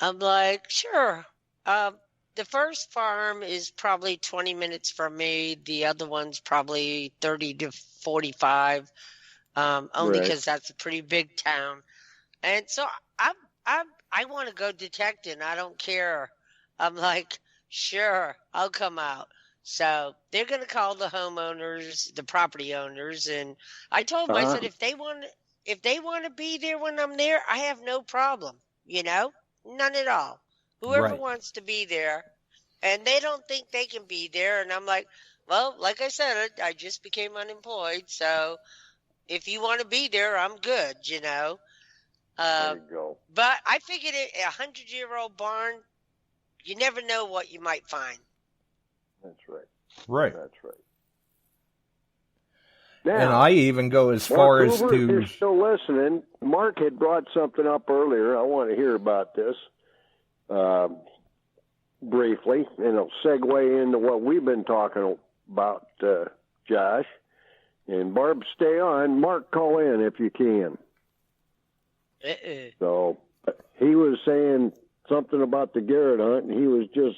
S8: I'm like, sure. The first farm is probably 20 minutes from me. The other one's probably 30 to 45, only because that's a pretty big town. And so I want to go detecting. I don't care. I'm like, sure, I'll come out. So they're going to call the homeowners, the property owners. And I told them, I said, if they want to be there when I'm there, I have no problem, none at all. Whoever wants to be there, and they don't think they can be there. And I'm like, well, like I said, I just became unemployed. So if you want to be there, I'm good,
S7: There you go.
S8: But I figured a 100-year-old barn, you never know what you might find.
S7: That's right.
S2: Right.
S7: That's right.
S2: Now, and I even go as far as to...
S7: If you're still listening, Mark had brought something up earlier. I want to hear about this briefly, and it'll segue into what we've been talking about, Josh. And Barb, stay on. Mark, call in if you can. So he was saying something about the Garrett hunt, and he was just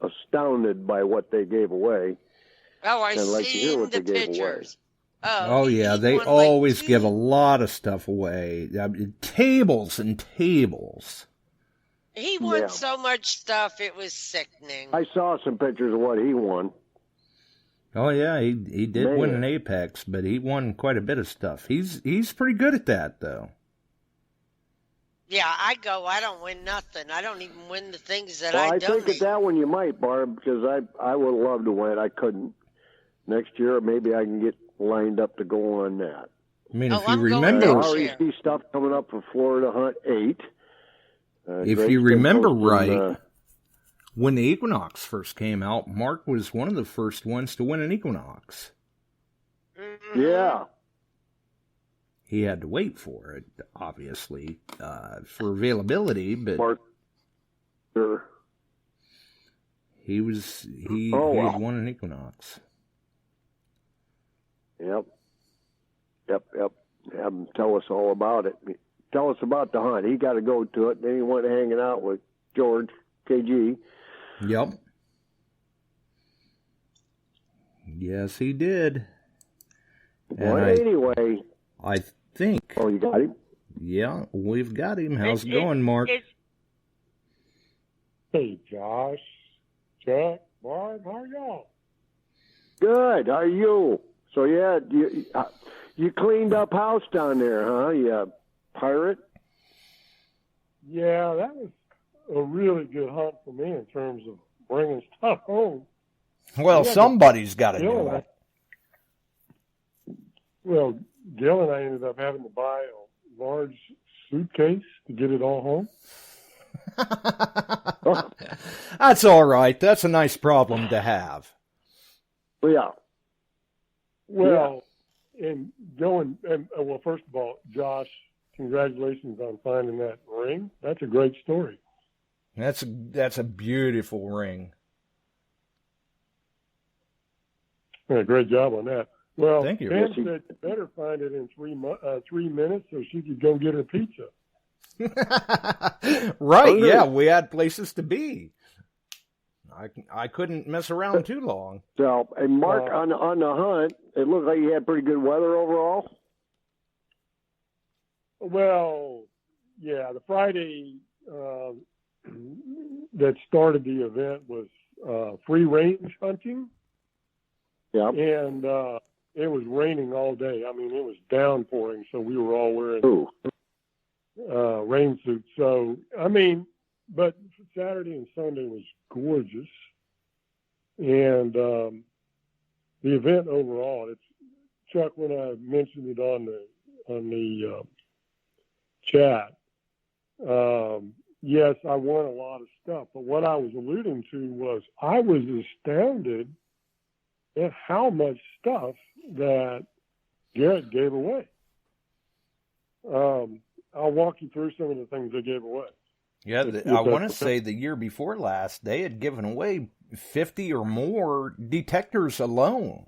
S7: astounded by what they gave away.
S8: Oh, I seen the pictures.
S2: Oh yeah, they always give a lot of stuff away. I mean, tables and tables.
S8: He won so much stuff, it was sickening.
S7: I saw some pictures of what he won.
S2: Oh yeah, he did win an Apex, but he won quite a bit of stuff. He's pretty good at that, though.
S8: Yeah, I don't win nothing. I don't even win the things that I donate.
S7: I think at that one you might, Barb, because I would love to win. I couldn't. Next year, maybe I can get lined up to go on that.
S2: I mean, if you remember...
S7: I already see stuff coming up for Florida Hunt 8.
S2: If you remember right, when the Equinox first came out, Mark was one of the first ones to win an Equinox.
S8: Mm-hmm.
S7: Yeah.
S2: He had to wait for it, obviously, for availability, but
S7: Mark, sure.
S2: he had won an Equinox.
S7: Yep. Have him tell us all about it. Tell us about the hunt. He got to go to it. Then he went hanging out with George, KG.
S2: Yep. Yes, he did.
S7: Well, anyway.
S2: I think.
S7: Oh, you got him?
S2: Yeah, we've got him. How's it going, Mark?
S9: Hey, Josh, Chuck, Barb, how are y'all?
S7: Good. How are you? So, yeah, you cleaned up house down there, huh? You pirate?
S9: Yeah, that was a really good hunt for me in terms of bringing stuff home.
S2: Well, somebody's got to do it.
S9: Well, Gil and I ended up having to buy a large suitcase to get it all home.
S2: That's all right. That's a nice problem to have.
S7: Yeah.
S9: Well, and well, first of all, Josh, congratulations on finding that ring. That's a great story.
S2: That's a beautiful ring.
S9: Yeah, great job on that. Well,
S2: thank you.
S9: Pam said you better find it in 3 minutes so she could go get her pizza.
S2: Right, yeah, we had places to be. I couldn't mess around too long.
S7: So, and Mark, on the hunt, it looked like you had pretty good weather overall.
S9: Well, yeah, the Friday that started the event was free range hunting.
S7: Yeah.
S9: And it was raining all day. I mean, it was downpouring, so we were all wearing rain suits. So, I mean, but Saturday and Sunday was gorgeous. And the event overall, it's Chuck, when I mentioned it on the chat, yes, I won a lot of stuff. But what I was alluding to was I was astounded at how much stuff that Garrett gave away. I'll walk you through some of the things they gave away.
S2: Yeah, I want to say the year before last, they had given away 50 or more detectors alone.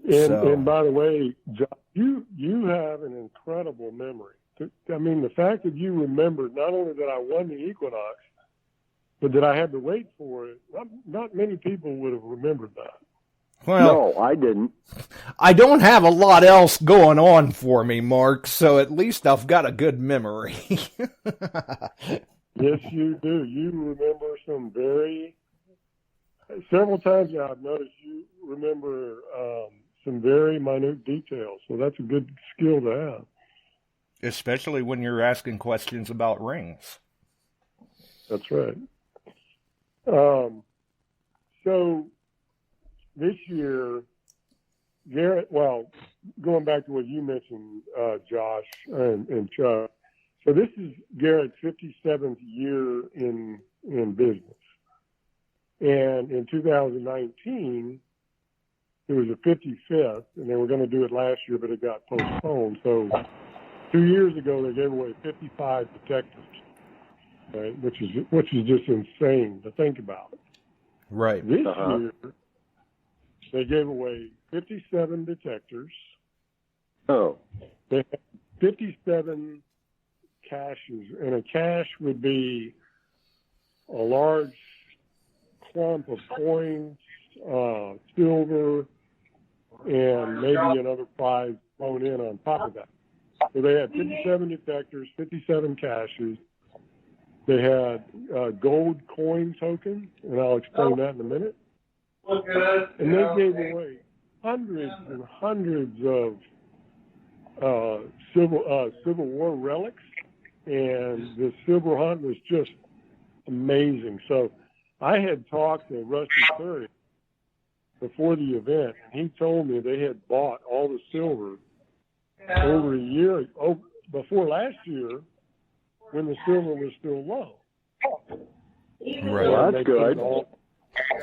S9: And by the way, John, you have an incredible memory. I mean, the fact that you remembered not only that I won the Equinox, but that I had to wait for it, not many people would have remembered that.
S2: Well,
S7: no, I didn't.
S2: I don't have a lot else going on for me, Mark, so at least I've got a good memory.
S9: Yes, you do. You remember several times now I've noticed you remember some very minute details, so that's a good skill to have.
S2: Especially when you're asking questions about rings.
S9: That's right. So this year, Garrett, well, going back to what you mentioned, Josh and Chuck, so this is Garrett's 57th year in business. And in 2019, it was a 55th, and they were going to do it last year, but it got postponed. So 2 years ago, they gave away 55 detectors, right? Which is just insane to think about.
S2: Right.
S9: This year, they gave away 57 detectors.
S7: Oh.
S9: They had 57 caches, and a cache would be a large clump of coins, silver, and maybe another 5 thrown in on top of that. So they had 57 detectors, 57 caches. They had gold coin tokens, and I'll explain that in a minute. And they gave away hundreds and hundreds of Civil War relics, and the silver hunt was just amazing. So I had talked to Rusty Curry before the event, and he told me they had bought all the silver over a year before last year when the silver was still low.
S2: Right.
S7: Well, that's good.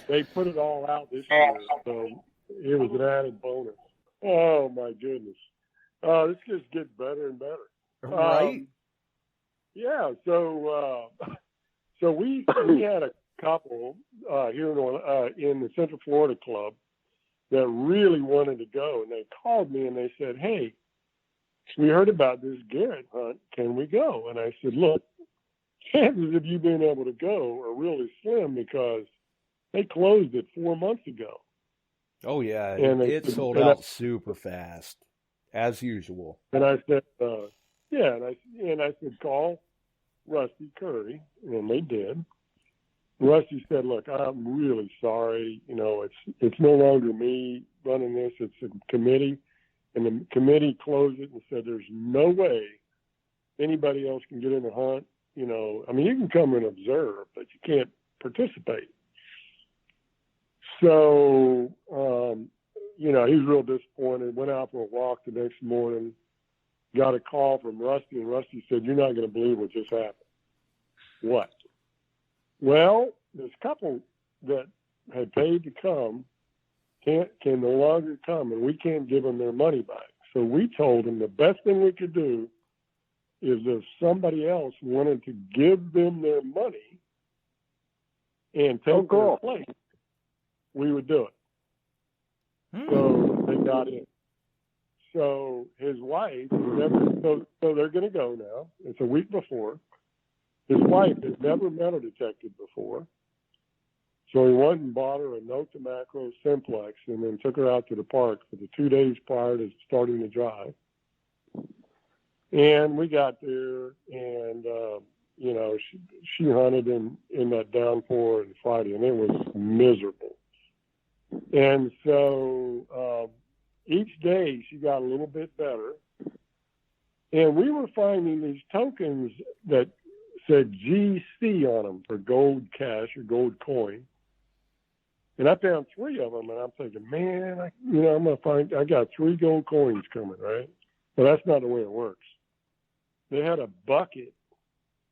S9: They put it all out this year, so it was an added bonus. Oh, my goodness. This just gets better and better.
S2: Right.
S9: Yeah, so we had a couple here in the Central Florida Club that really wanted to go, and they called me and they said, "Hey, we heard about this Garrett hunt. Can we go?" And I said, "Look, chances of you being able to go are really slim because They closed it 4 months ago.
S2: Oh, yeah.
S9: And
S2: It sold out super fast, as usual.
S9: And I said, and I said, call Rusty Curry, and they did. Rusty said, look, I'm really sorry. You know, it's no longer me running this. It's a committee. And the committee closed it and said there's no way anybody else can get in the hunt. You know, I mean, you can come and observe, but you can't participate. So, you know, he was real disappointed, went out for a walk the next morning, got a call from Rusty, and Rusty said, you're not going to believe what just happened. What? Well, this couple that had paid to come can no longer come, and we can't give them their money back. So we told them the best thing we could do is if somebody else wanted to give them their money and take their place, we would do it. So they got in. So his wife, so they're going to go now. It's a week before. His wife had never metal detected before. So he went and bought her a Nokta Makro simplex and then took her out to the park for the 2 days prior to starting the drive. And we got there, and, you know, she hunted in that downpour on Friday, and it was miserable. And so each day she got a little bit better. And we were finding these tokens that said GC on them for gold cash or gold coin. And I found 3 of them, and I'm thinking, man, I'm going to find, I got 3 gold coins coming, right? But that's not the way it works. They had a bucket,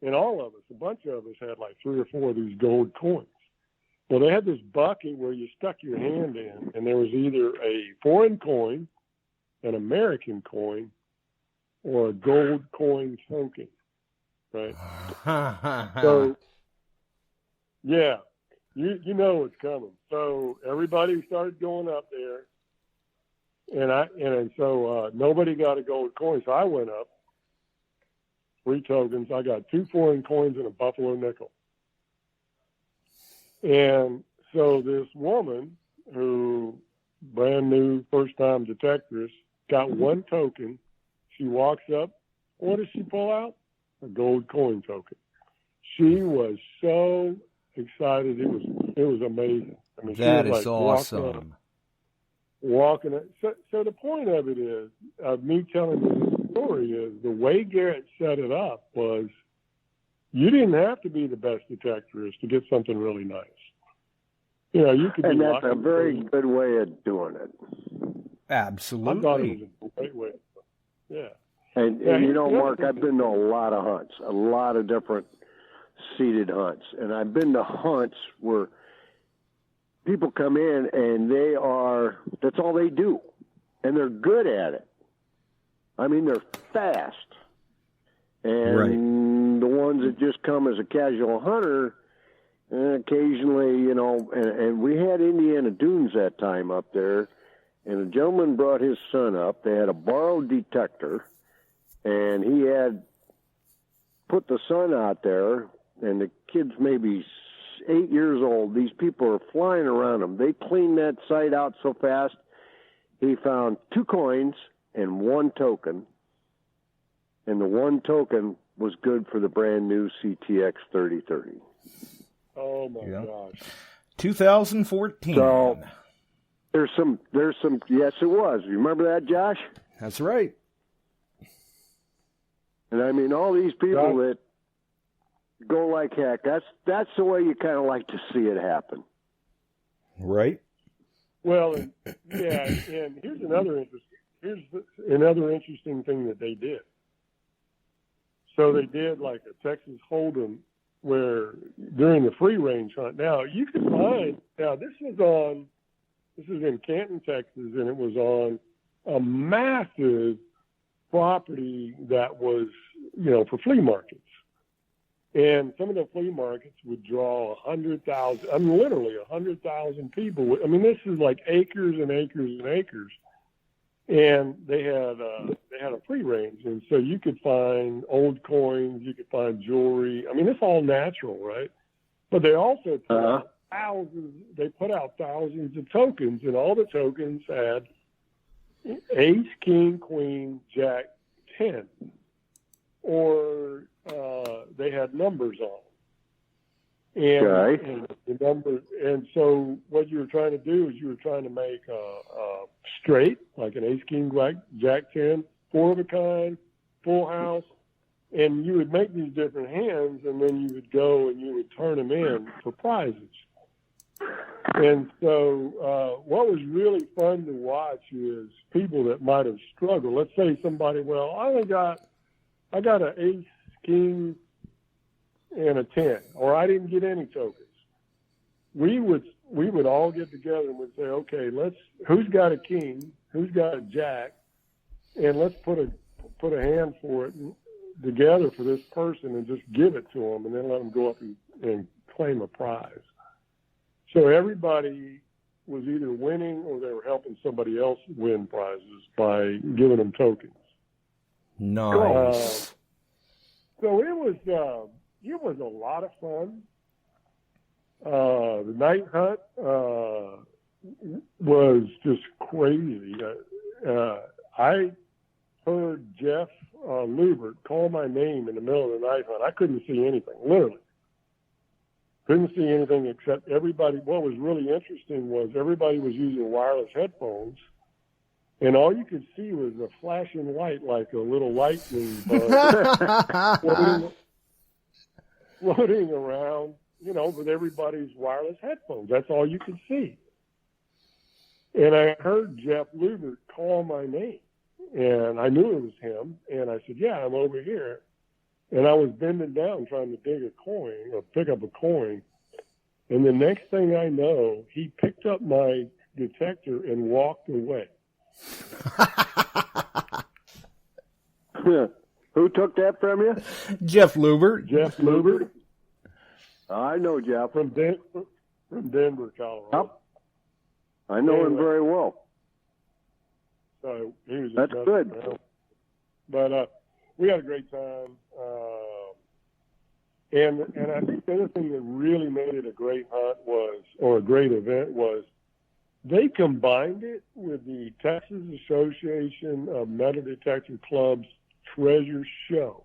S9: and all of us, a bunch of us had like 3 or 4 of these gold coins. Well, they had this bucket where you stuck your hand in, and there was either a foreign coin, an American coin, or a gold coin token, right? So, yeah, you know what's coming. So everybody started going up there, and so nobody got a gold coin. So I went up, 3 tokens. I got 2 foreign coins and a buffalo nickel. And so this woman who, brand new, first-time detectorist, got 1 token. She walks up. What does she pull out? A gold coin token. She was so excited. It was amazing. I mean,
S2: that
S9: she was
S2: is
S9: like
S2: awesome.
S9: Walking it. So the point of it is, of me telling you this story is, the way Garrett set it up was, you didn't have to be the best detectorist to get something really nice. You know, you could. And that's a very good way of doing it.
S2: Absolutely.
S9: I thought it was a great way. Yeah. And you know, Mark, I've been to a lot of hunts, a lot of different seated hunts, and I've been to hunts where people come in and that's all they do, and they're good at it. I mean, they're fast. And the ones that just come as a casual hunter, occasionally, you know, and we had Indiana Dunes that time up there, and a gentleman brought his son up. They had a borrowed detector, and he had put the son out there, and the kid's maybe 8 years old. These people are flying around him. They cleaned that site out so fast, he found 2 coins and 1 token. And the 1 token was good for the brand new CTX 3030. Oh my gosh!
S2: 2014.
S9: So there's some. Yes, it was. You remember that, Josh?
S2: That's right.
S9: And I mean, all these people that go like heck. That's the way you kind of like to see it happen.
S2: Right.
S9: Well, yeah. And here's another interesting thing that they did. So they did like a Texas Hold'em where during the free range hunt. Now you can find, this is in Canton, Texas, and it was on a massive property that was, you know, for flea markets. And some of the flea markets would draw 100,000, I mean, literally 100,000 people. I mean, this is like acres and acres and acres. And they had a free range, and so you could find old coins, you could find jewelry. I mean, it's all natural, right? But they also they put out thousands of tokens, and all the tokens had ace, king, queen, jack, 10, or they had numbers on. And the number, and so what you were trying to do is you were trying to make a straight, like an ace, king, jack, 10, 4 of a kind, full house, and you would make these different hands, and then you would go and you would turn them in for prizes. And so what was really fun to watch is people that might have struggled. Let's say somebody, well, I got an ace, king, and a 10, or I didn't get any tokens. We would all get together and would say, okay, who's got a king, who's got a jack, and let's put a hand for it together for this person and just give it to them, and then let them go up and claim a prize. So everybody was either winning or they were helping somebody else win prizes by giving them tokens.
S2: Nice.
S9: So it was a lot of fun. The night hunt was just crazy. I heard Jeff Lubert call my name in the middle of the night hunt. I couldn't see anything, literally. Couldn't see anything except everybody. What was really interesting was everybody was using wireless headphones, and all you could see was a flashing light like a little lightning bug floating around, with everybody's wireless headphones. That's all you could see. And I heard Jeff Lubert call my name, and I knew it was him, and I said, yeah, I'm over here. And I was bending down trying to dig a coin or pick up a coin. And the next thing I know, he picked up my detector and walked away.
S7: Who took that from you?
S2: Jeff Lubert.
S9: Jeff Lubert.
S7: I know Jeff.
S9: From Denver, Colorado.
S7: Yep. I know him very well.
S9: So he was
S7: That's good.
S9: But we had a great time. And I think the other thing that really made it a great hunt or a great event was they combined it with the Texas Association of Metal Detector Clubs Treasure Show.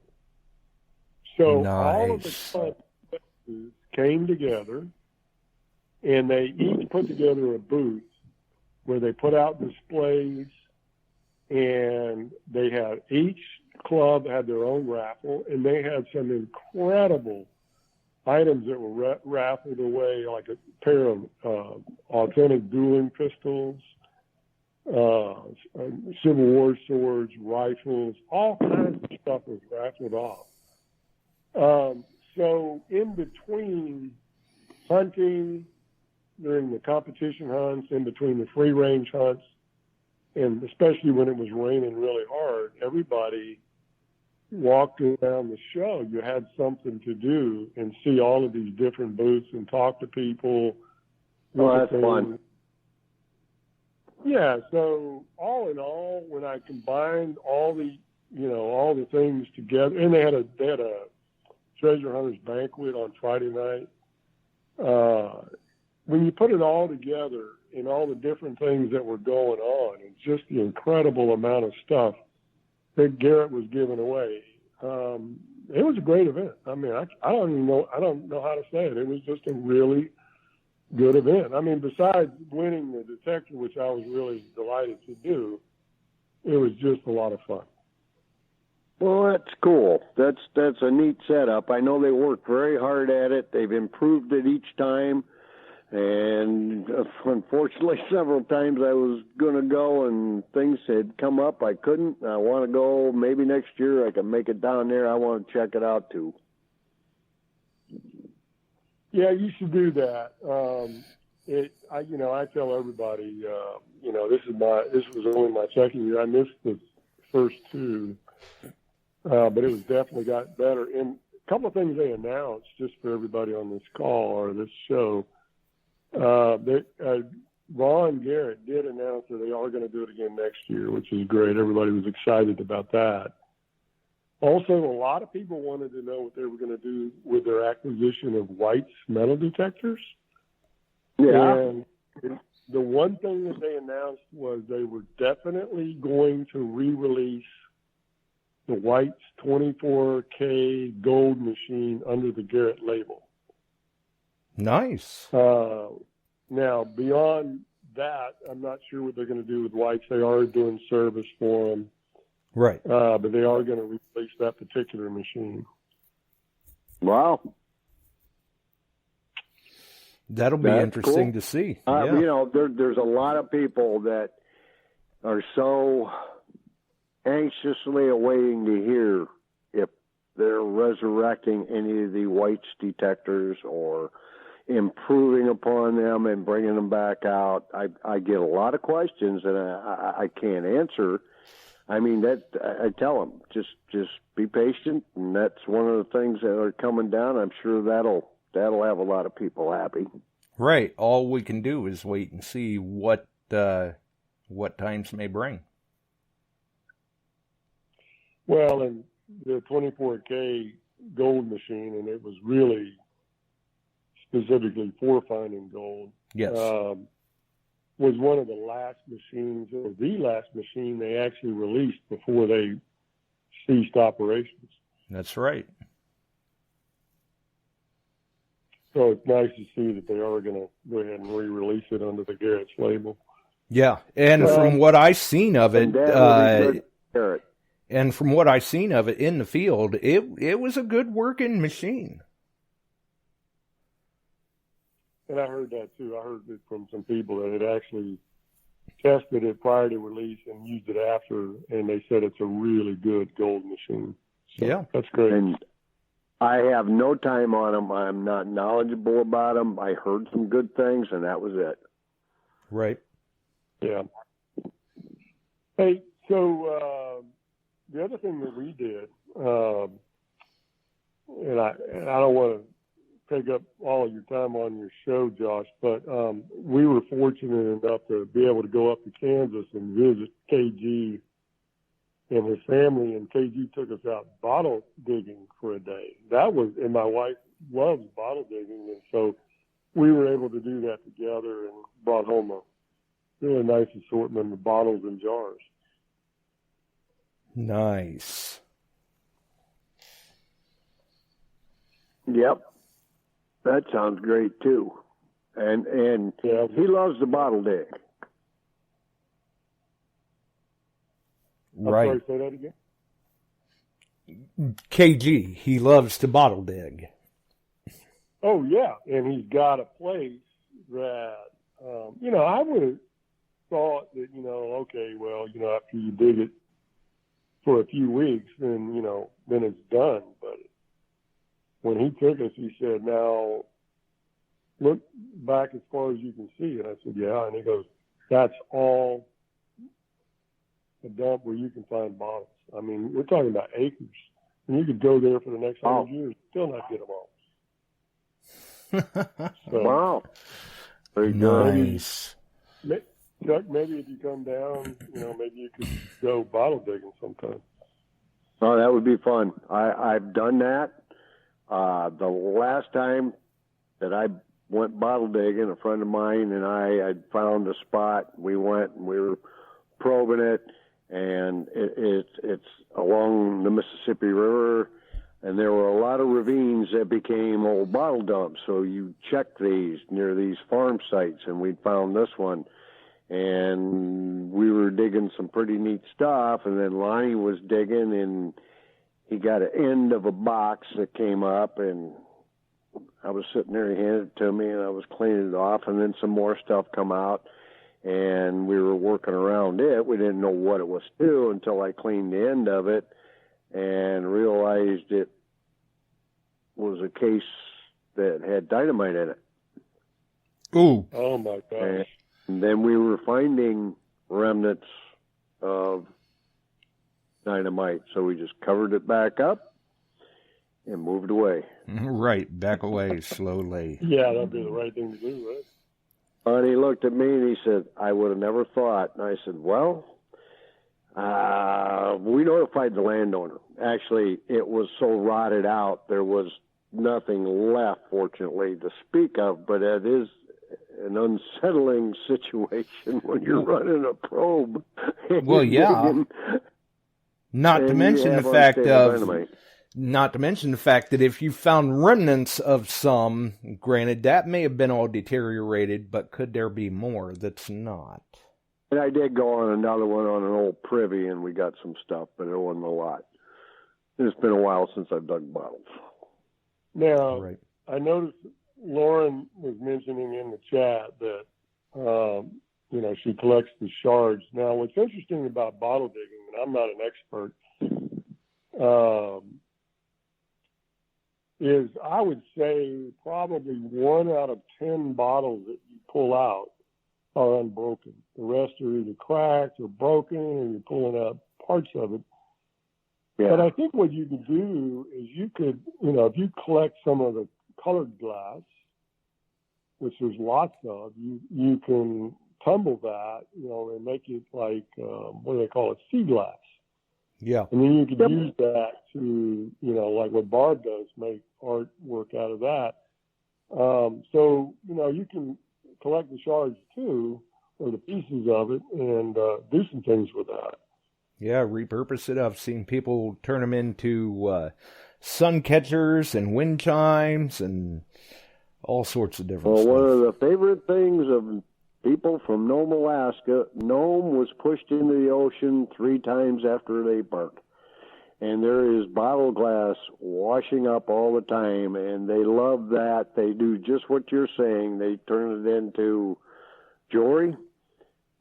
S9: So all of the clubs came together, and they each put together a booth where they put out displays, and they had each club had their own raffle, and they had some incredible items that were raffled away, like a pair of authentic dueling pistols, Civil War swords, rifles, all kinds of stuff was raffled off. So in between hunting, during the competition hunts, in between the free range hunts, and especially when it was raining really hard, everybody walked around the show. You had something to do and see all of these different booths and talk to people.
S7: Oh, that's fun.
S9: Yeah, so all in all, when I combined all the things together, and they had a treasure hunters banquet on Friday night. When you put it all together and all the different things that were going on, and just the incredible amount of stuff that Garrett was giving away, it was a great event. I mean, I don't know how to say it. It was just a really good event. I mean, besides winning the detector, which I was really delighted to do, it was just a lot of fun.
S7: Well, that's cool. That's a neat setup. I know they worked very hard at it. They've improved it each time. And unfortunately, several times I was going to go and things had come up. I couldn't. I want to go. Maybe next year I can make it down there. I want to check it out too.
S9: Yeah, you should do that. I tell everybody, this was only my second year. I missed the first two, but it was definitely got better. And a couple of things they announced just for everybody on this call or this show. Ron Garrett did announce that they are going to do it again next year, which is great. Everybody was excited about that. Also, a lot of people wanted to know what they were going to do with their acquisition of White's metal detectors.
S7: Yeah.
S9: And the one thing that they announced was they were definitely going to re-release the White's 24K gold machine under the Garrett label.
S2: Nice.
S9: Now, beyond that, I'm not sure what they're going to do with White's. They are doing service for them.
S2: Right.
S9: But they are going to replace that particular machine.
S7: Wow.
S2: That'll be
S7: That's
S2: interesting
S7: cool.
S2: to see.
S7: You know, there's a lot of people that are so anxiously awaiting to hear if they're resurrecting any of the White's detectors or improving upon them and bringing them back out. I get a lot of questions and I can't answer. I mean, that I tell them, just be patient, and that's one of the things that are coming down. I'm sure that'll have a lot of people happy.
S2: Right. All we can do is wait and see what times may bring.
S9: Well, and the 24K gold machine, and it was really specifically for finding gold.
S2: Yes.
S9: Was one of the last machines, or the last machine they actually released before they ceased operations.
S2: That's right.
S9: So it's nice to see that they are going to go ahead and re-release it under the Garrett's label.
S2: Yeah, and from what I've seen of it,
S7: and
S2: from what I've seen of it in the field, it was a good working machine.
S9: And I heard that too. I heard it from some people that had actually tested it prior to release and used it after, and they said it's a really good gold machine. So
S2: yeah,
S9: that's great.
S7: And I have no time on them. I'm not knowledgeable about them. I heard some good things, and that was it.
S2: Right.
S9: Yeah. Hey, so the other thing that we did, and I don't want to take up all of your time on your show, Josh, but we were fortunate enough to be able to go up to Kansas and visit KG and his family, and KG took us out bottle digging for a day. And my wife loves bottle digging, and so we were able to do that together and brought home a really nice assortment of bottles and jars.
S2: Nice.
S7: Yep. That sounds great too. And
S9: yeah,
S7: he loves the bottle dig.
S2: Right.
S9: I'm sorry, say that again?
S2: KG, he loves to bottle dig.
S9: Oh, yeah. And he's got a place that, I would have thought that, okay, well, after you dig it for a few weeks, then, then it's done. But when he took us, he said, now, look back as far as you can see. And I said, yeah. And he goes, that's all a dump where you can find bottles. I mean, we're talking about acres. And you could go there for the next 100 years and still not get them all. So,
S7: wow. Very
S2: nice.
S9: Chuck, maybe if you come down, maybe you could go bottle digging sometime.
S7: Oh, that would be fun. I've done that. The last time that I went bottle digging, a friend of mine and I had found a spot. We went and we were probing it, and it's along the Mississippi River, and there were a lot of ravines that became old bottle dumps. So you check these near these farm sites, and we found this one, and we were digging some pretty neat stuff, and then Lonnie was digging, and he got an end of a box that came up, and I was sitting there, he handed it to me, and I was cleaning it off, and then some more stuff come out, and we were working around it. We didn't know what it was to until I cleaned the end of it and realized it was a case that had dynamite in it.
S2: Ooh.
S9: Oh, my gosh.
S7: And then we were finding remnants of dynamite, so we just covered it back up and moved away.
S2: Right, back away slowly.
S9: Yeah, that'd be the right thing to do, right?
S7: And he looked at me and he said, I would have never thought. And I said, well, we notified the landowner. Actually, it was so rotted out, there was nothing left, fortunately, to speak of, but it an unsettling situation when you're running a probe.
S2: Well, yeah. Not to mention the fact that if you found remnants of some, granted, that may have been all deteriorated, but could there be more that's not?
S7: And I did go on another one on an old privy, and we got some stuff, but it wasn't a lot. It's been a while since I've dug bottles.
S9: Now,
S2: Right.
S9: I noticed Lauren was mentioning in the chat that, she collects the shards. Now, what's interesting about bottle digging, and I'm not an expert, is I would say probably 1 out of 10 bottles that you pull out are unbroken. The rest are either cracked or broken, or you're pulling out parts of it. Yeah. But I think what you could do is you could, if you collect some of the colored glass, which there's lots of, you can tumble that, and make it like, what do they call it, sea glass.
S2: Yeah.
S9: And then you could use that to, like what Barb does, make artwork out of that. So, you can collect the shards too, or the pieces of it, and do some things with that.
S2: Yeah, repurpose it. I've seen people turn them into sun catchers and wind chimes and all sorts of different stuff.
S7: One of the favorite things of people from Nome, Alaska, Nome was pushed into the ocean 3 times after they burnt. And there is bottle glass washing up all the time, and they love that. They do just what you're saying. They turn it into jewelry,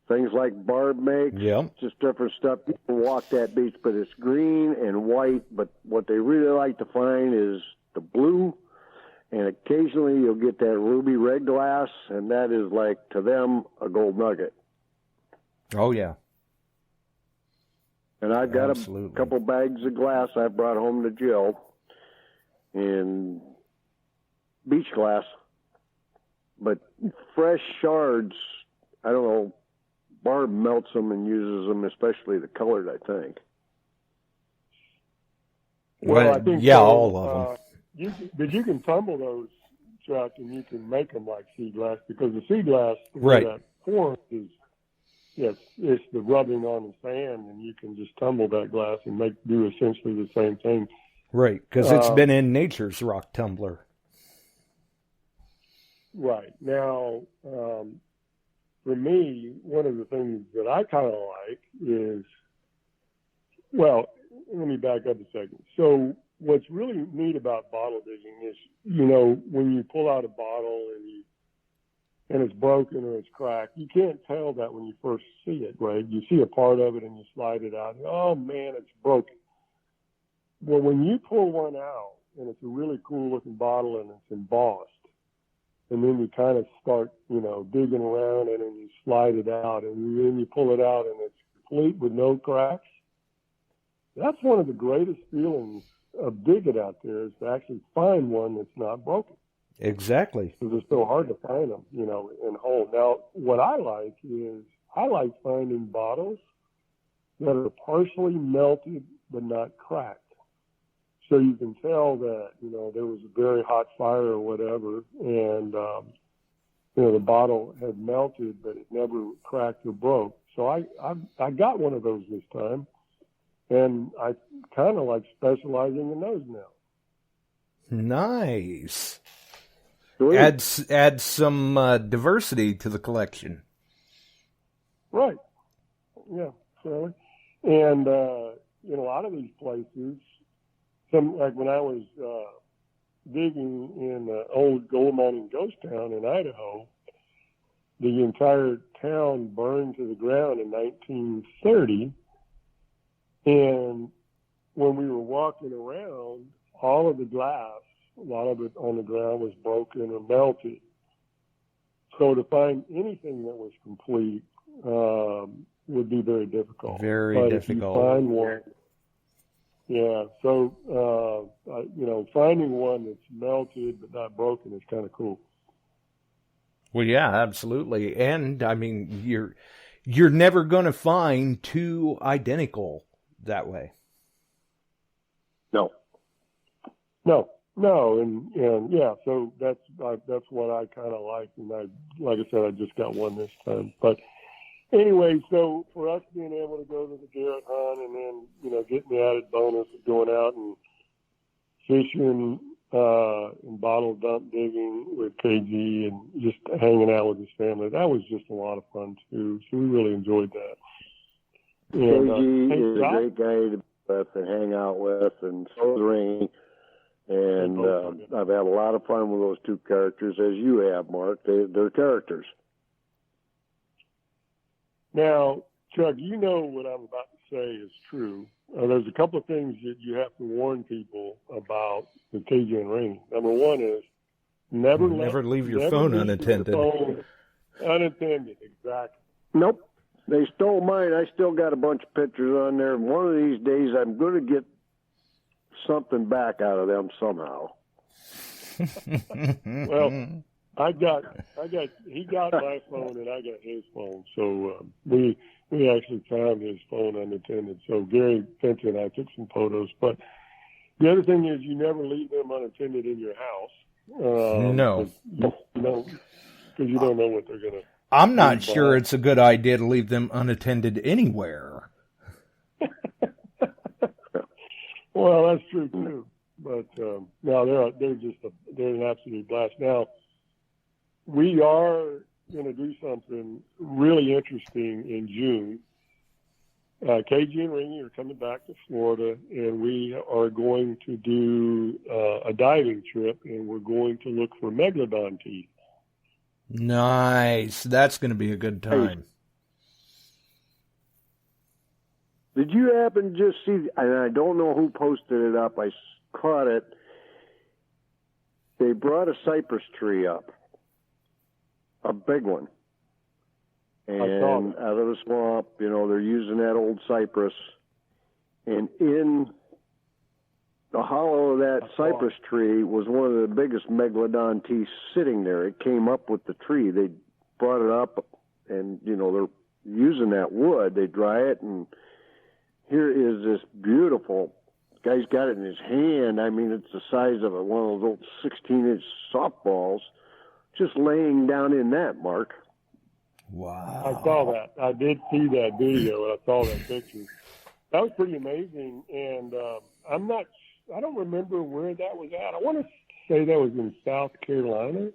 S7: things like Barb makes, just different stuff. People walk that beach, but it's green and white. But what they really like to find is the blue, and occasionally you'll get that ruby red glass, and that is like, to them, a gold nugget.
S2: Oh, yeah.
S7: And I've got a couple bags of glass I brought home to Jill, and beach glass. But fresh shards, I don't know, Barb melts them and uses them, especially the colored, I think.
S9: Well, I think
S2: all of them.
S9: But you can tumble those, Chuck, and you can make them like sea glass, because the sea glass, that form is, it's the rubbing on the sand, and you can just tumble that glass and do essentially the same thing.
S2: Right, because it's been in nature's rock tumbler.
S9: Right. Now, for me, one of the things that I kind of like is, well, let me back up a second. So what's really neat about bottle digging is, when you pull out a bottle and it's broken or it's cracked, you can't tell that when you first see it, right? You see a part of it and you slide it out, and, oh man, it's broken. Well, when you pull one out and it's a really cool looking bottle and it's embossed, and then you kind of start, digging around it and you slide it out, and then you pull it out and it's complete with no cracks, that's one of the greatest feelings of digging out there, is to actually find one that's not broken.
S2: Exactly.
S9: Because it's so hard to find them, in whole. Now, what I like is finding bottles that are partially melted but not cracked. So you can tell that, there was a very hot fire or whatever, and, the bottle had melted, but it never cracked or broke. So I got one of those this time, and I kind of like specializing in those now.
S2: Nice.
S9: Sweet.
S2: Add some diversity to the collection.
S9: Right. Yeah, certainly. And in a lot of these places, like when I was digging in the old gold mining ghost town in Idaho, the entire town burned to the ground in 1930. And when we were walking around, all of the glass, a lot of it on the ground, was broken or melted. So to find anything that was complete would be very difficult.
S2: Very difficult.
S9: If you find one, so finding one that's melted but not broken is kind of cool.
S2: Well, yeah, absolutely. And I mean, you're never going to find two identical that way.
S9: No, No, and yeah, so that's what I kind of like, and like I said, I just got one this time. But anyway, so for us being able to go to the Garrett hunt and then getting the added bonus of going out and fishing and bottle dump digging with KG and just hanging out with his family, that was just a lot of fun too. So we really enjoyed that. And,
S7: KG is a great guy to be with and hang out with, and so is Ring. And I've had a lot of fun with those two characters, as you have, Mark. They're characters.
S9: Now, Chuck, you know what I'm about to say is true. There's a couple of things that you have to warn people about the KJ and Ring. Number one is never
S2: leave your phone unattended.
S9: Unattended, exactly.
S7: Nope. They stole mine. I still got a bunch of pictures on there. One of these days, I'm going to get something back out of them somehow.
S9: Well, he got my phone and I got his phone. So we actually found his phone unattended. So Gary Pinto and I took some photos. But the other thing is you never leave them unattended in your house.
S2: No.
S9: Because you don't know what they're going to.
S2: I'm not sure it's a good idea to leave them unattended anywhere.
S9: Well, that's true too. But no, they're an absolute blast. Now, we are going to do something really interesting in June. KG and Ringy are coming back to Florida, and we are going to do a diving trip, and we're going to look for megalodon teeth.
S2: Nice. That's going to be a good time.
S7: Did you happen to just see, and I don't know who posted it up, I caught it, they brought a cypress tree up, a big one, and out of the swamp, they're using that old cypress, and in the hollow of that cypress tree was one of the biggest megalodon teeth sitting there. It came up with the tree. They brought it up, and, they're using that wood. They dry it, and here is this beautiful, guy's got it in his hand. I mean, it's the size of one of those old 16-inch softballs, just laying down in that, Mark.
S2: Wow.
S9: I saw that. I did see that video, and I saw that picture. That was pretty amazing, and I don't remember where that was at. I want to say that was in South Carolina.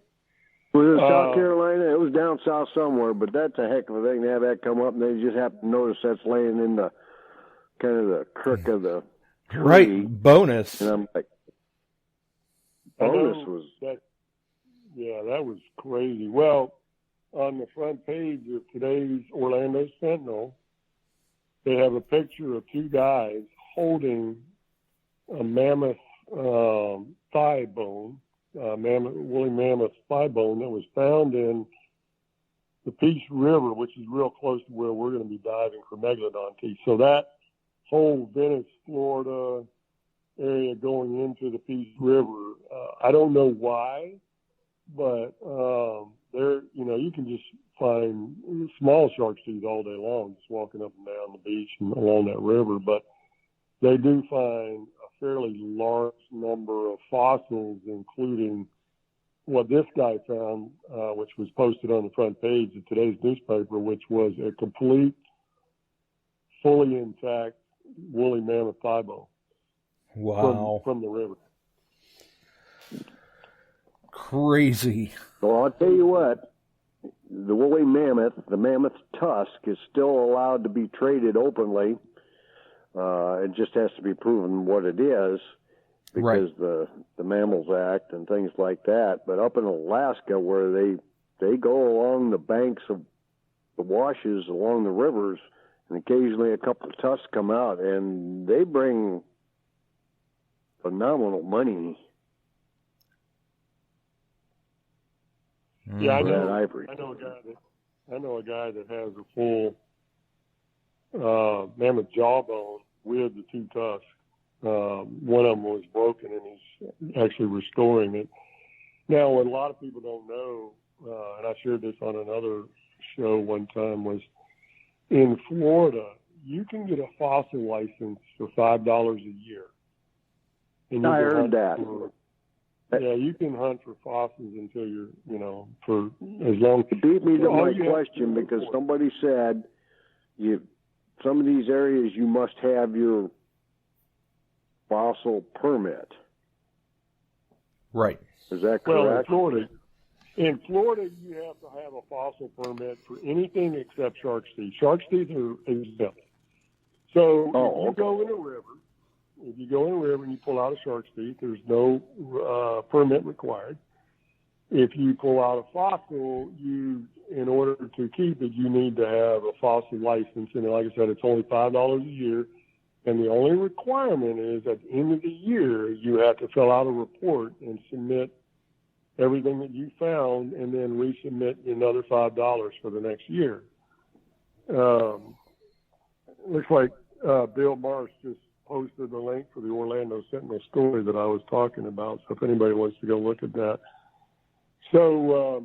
S7: Was it South Carolina? It was down south somewhere, but that's a heck of a thing to have that come up, and they just happen to notice that's laying in the kind of the crook of the tree.
S2: Right, bonus.
S7: And I'm like, bonus was...
S9: that was crazy. Well, on the front page of today's Orlando Sentinel, they have a picture of two guys holding a mammoth thigh bone, woolly mammoth thigh bone that was found in the Peace River, which is real close to where we're going to be diving for megalodon teeth. So that whole Venice, Florida area going into the Peace River, I don't know why, but there, you can just find small shark's teeth all day long, just walking up and down the beach and along that river. But they do find a fairly large number of fossils, including what this guy found, which was posted on the front page of today's newspaper, which was a complete, fully intact woolly mammoth thigh bone.
S2: Wow.
S9: From the river.
S2: Crazy.
S7: Well, I'll tell you what, the woolly mammoth, the mammoth tusk, is still allowed to be traded openly. It just has to be proven what it is, because the Mammals Act and things like that. But up in Alaska, where they go along the banks of the washes along the rivers, and occasionally a couple of tusks come out, and they bring phenomenal money.
S9: Yeah, I
S7: ivory.
S9: I know a guy that has a full mammoth jawbone with the two tusks. One of them was broken, and he's actually restoring it. Now, what a lot of people don't know, and I shared this on another show one time, was in Florida, you can get a fossil license for $5 a year. And
S7: I heard that.
S9: Yeah, you can hunt for fossils until you're, for as long.
S7: It beat me to my question because somebody said some of these areas you must have your fossil permit.
S2: Right.
S7: Is that
S9: Well,
S7: correct?
S9: in Florida, you have to have a fossil permit for anything except shark's teeth. Shark's teeth are exempt. So if you go in a river and you pull out a shark's teeth, there's no permit required. If you pull out a fossil, in order to keep it, you need to have a fossil license. And like I said, it's only $5 a year. And the only requirement is at the end of the year, you have to fill out a report and submit everything that you found and then resubmit another $5 for the next year. Looks like Bill Marsh just posted the link for the Orlando Sentinel story that I was talking about. So if anybody wants to go look at that. So,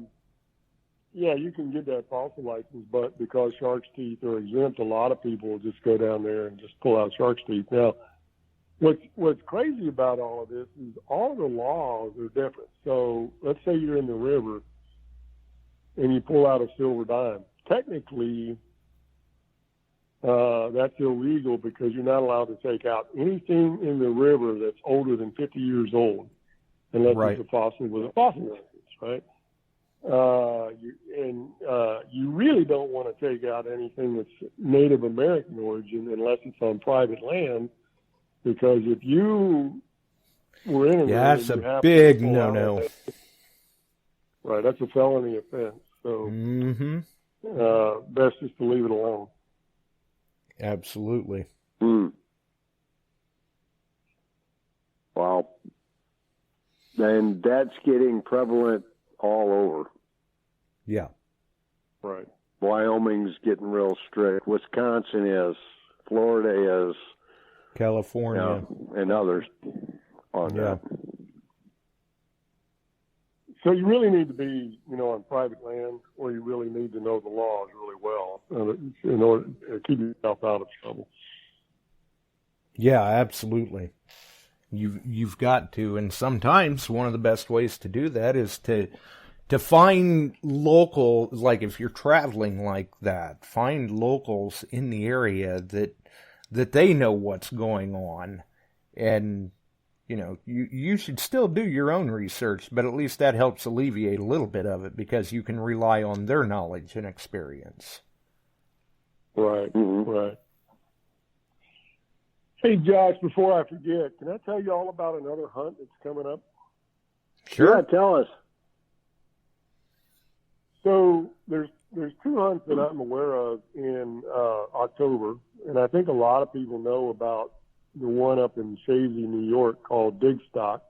S9: yeah, you can get that fossil license, but because shark's teeth are exempt, a lot of people will just go down there and just pull out shark's teeth. Now, what's crazy about all of this is all the laws are different. So let's say you're in the river and you pull out a silver dime. Technically, that's illegal because you're not allowed to take out anything in the river that's older than 50 years old unless it's a fossil with a fossil license, right? You really don't want to take out anything that's Native American origin unless it's on private land, because if you were in
S2: that's a big no-no.
S9: Right, that's a felony offense. So best just to leave it alone.
S2: Absolutely.
S7: Wow. And that's getting prevalent all over.
S2: Yeah.
S9: Right.
S7: Wyoming's getting real strict. Wisconsin is. Florida is.
S2: California.
S7: And others on that.
S9: So you really need to be, on private land, or you really need to know the laws really well in order to keep yourself out of trouble.
S2: Yeah, absolutely. You've got to, and sometimes one of the best ways to do that is to find local, like if you're traveling like that, find locals in the area that they know what's going on. And, you should still do your own research, but at least that helps alleviate a little bit of it because you can rely on their knowledge and experience.
S9: Right, right. Hey, Josh, before I forget, can I tell you all about another hunt that's coming up?
S2: Sure.
S7: Yeah, tell us.
S9: So there's two hunts that I'm aware of in October, and I think a lot of people know about the one up in Chazy, New York, called Dig Stock.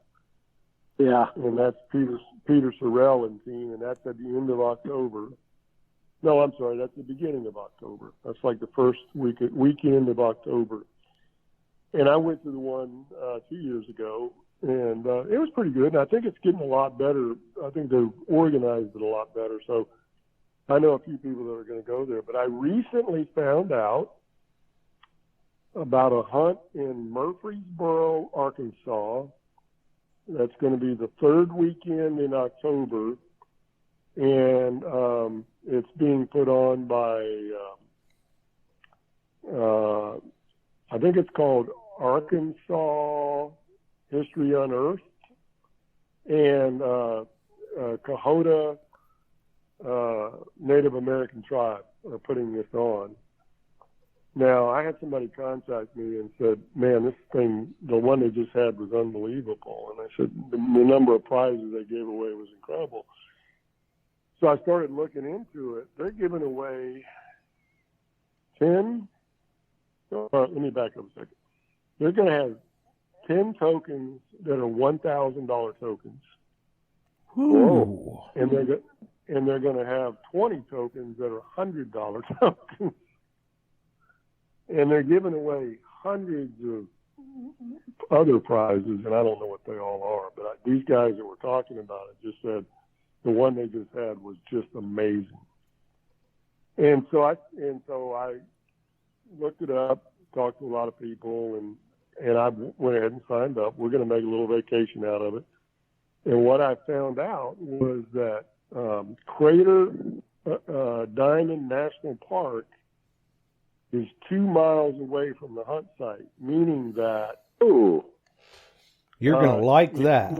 S7: Yeah.
S9: And that's Peter Sorrell and team, and that's at the end of October. No, I'm sorry, that's the beginning of October. That's like the first weekend of October. And I went to the one 2 years ago, and it was pretty good. And I think it's getting a lot better. I think they've organized it a lot better. So I know a few people that are going to go there. But I recently found out about a hunt in Murfreesboro, Arkansas. That's going to be the third weekend in October. And it's being put on by, I think it's called Arkansas History Unearthed, and Kahota Native American Tribe are putting this on. Now, I had somebody contact me and said, man, this thing, the one they just had was unbelievable. And I said, the number of prizes they gave away was incredible. So I started looking into it. They're giving away 10, let me back up a second. They're going to have 10 tokens that are $1,000 tokens.
S2: Ooh.
S9: And they're going to have 20 tokens that are $100 tokens. And they're giving away hundreds of other prizes, and I don't know what they all are. But these guys that were talking about it just said the one they just had was just amazing. And so I looked it up, talked to a lot of people, and I went ahead and signed up. We're going to make a little vacation out of it. And what I found out was that Crater Diamond National Park is 2 miles away from the hunt site, meaning that
S2: you're going to like that.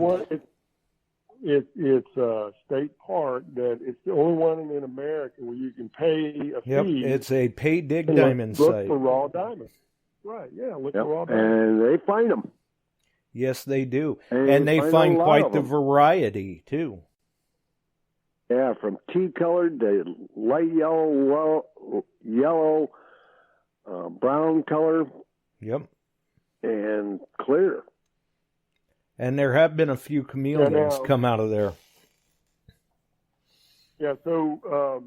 S9: It's a state park that it's the only one in America where you can pay a fee.
S2: It's a pay dig diamond
S9: look
S2: site.
S9: for raw diamonds. Right, yeah, look for raw
S7: And
S9: diamonds.
S7: they find them.
S2: Yes, they do.
S7: And
S2: they find quite the variety, too.
S7: Yeah, from tea-colored to light yellow, brown color.
S2: Yep.
S7: And clear.
S2: And there have been a few chameleons come out of there.
S9: Yeah, so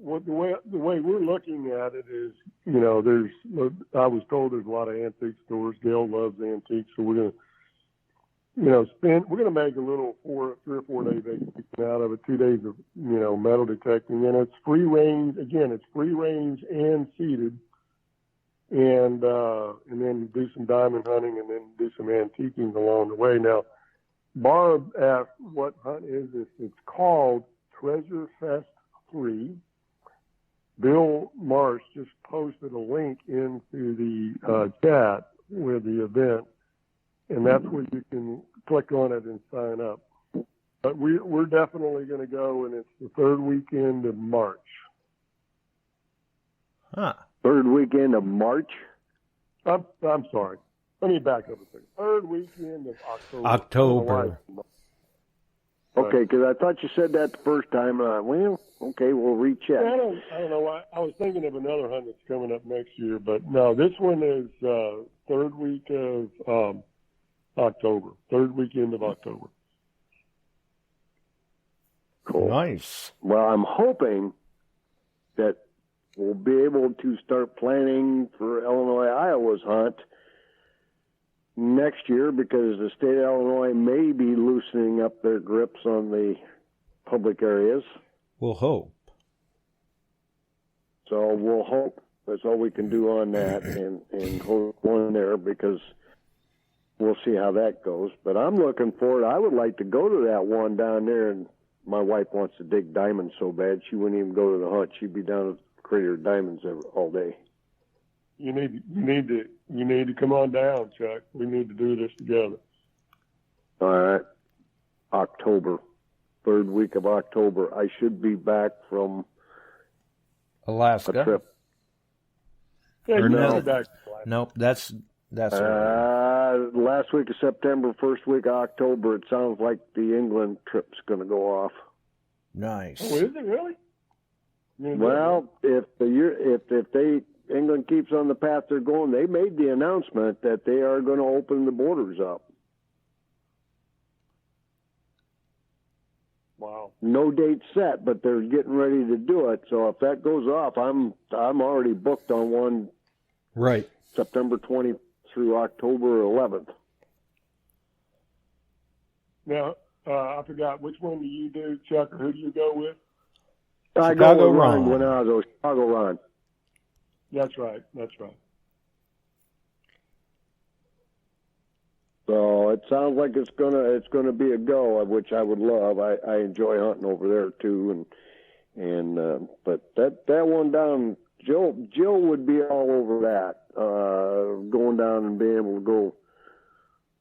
S9: the way we're looking at it is, I was told there's a lot of antique stores. Gail loves antiques, so we're going to, we're going to make a little 3 or 4 day vacation out of it, 2 days of, metal detecting. And it's free range. Again, it's free range and seeded. And then do some diamond hunting and then do some antiquing along the way. Now, Barb asked what hunt is this? It's called Treasure Fest 3. Bill Marsh just posted a link into the chat with the event, and that's where you can click on it and sign up. But we're definitely going to go, and it's the third weekend of March.
S2: Huh.
S7: Third weekend of March?
S9: I'm sorry. Let me back up a second. Third weekend of October.
S2: October.
S7: Okay, because I thought you said that the first time. Well, okay, we'll recheck.
S9: I don't know why. I was thinking of another hunt that's coming up next year, but no, this one is third week of October. Third weekend of October.
S7: Cool.
S2: Nice.
S7: Well, I'm hoping that we'll be able to start planning for Illinois-Iowa's hunt next year, because the state of Illinois may be loosening up their grips on the public areas.
S2: We'll hope.
S7: So we'll hope. That's all we can do on that, and hold one there, because we'll see how that goes. But I'm looking forward. I would like to go to that one down there, and my wife wants to dig diamonds so bad she wouldn't even go to the hunt. She'd be down at Crater Diamonds all day.
S9: You need to come on down, Chuck. We need to do this together.
S7: All right. October. Third week of October. I should be back from
S2: Alaska.
S7: a trip.
S9: Yeah,
S2: Or
S9: you
S2: no.
S9: can go back.
S2: Nope, that's
S7: last week of September, first week of October. It sounds like the England trip's going to go off.
S2: nice.
S9: Oh, is it really?
S7: Well, if England keeps on the path they're going, they made the announcement that they are going to open the borders up.
S9: Wow.
S7: No date set, but they're getting ready to do it. So if that goes off, I'm already booked on one
S2: Right.
S7: September 20th through October 11th.
S9: Now, I forgot, which one do you do, Chuck, or who do you go with?
S7: I
S2: Chicago
S7: go with
S2: Ron.
S7: Ron Guanazo, Chicago Ron.
S9: That's right.
S7: So it sounds like it's gonna be a go, which I would love. I enjoy hunting over there too, but that one down, Jill would be all over that, going down and being able to go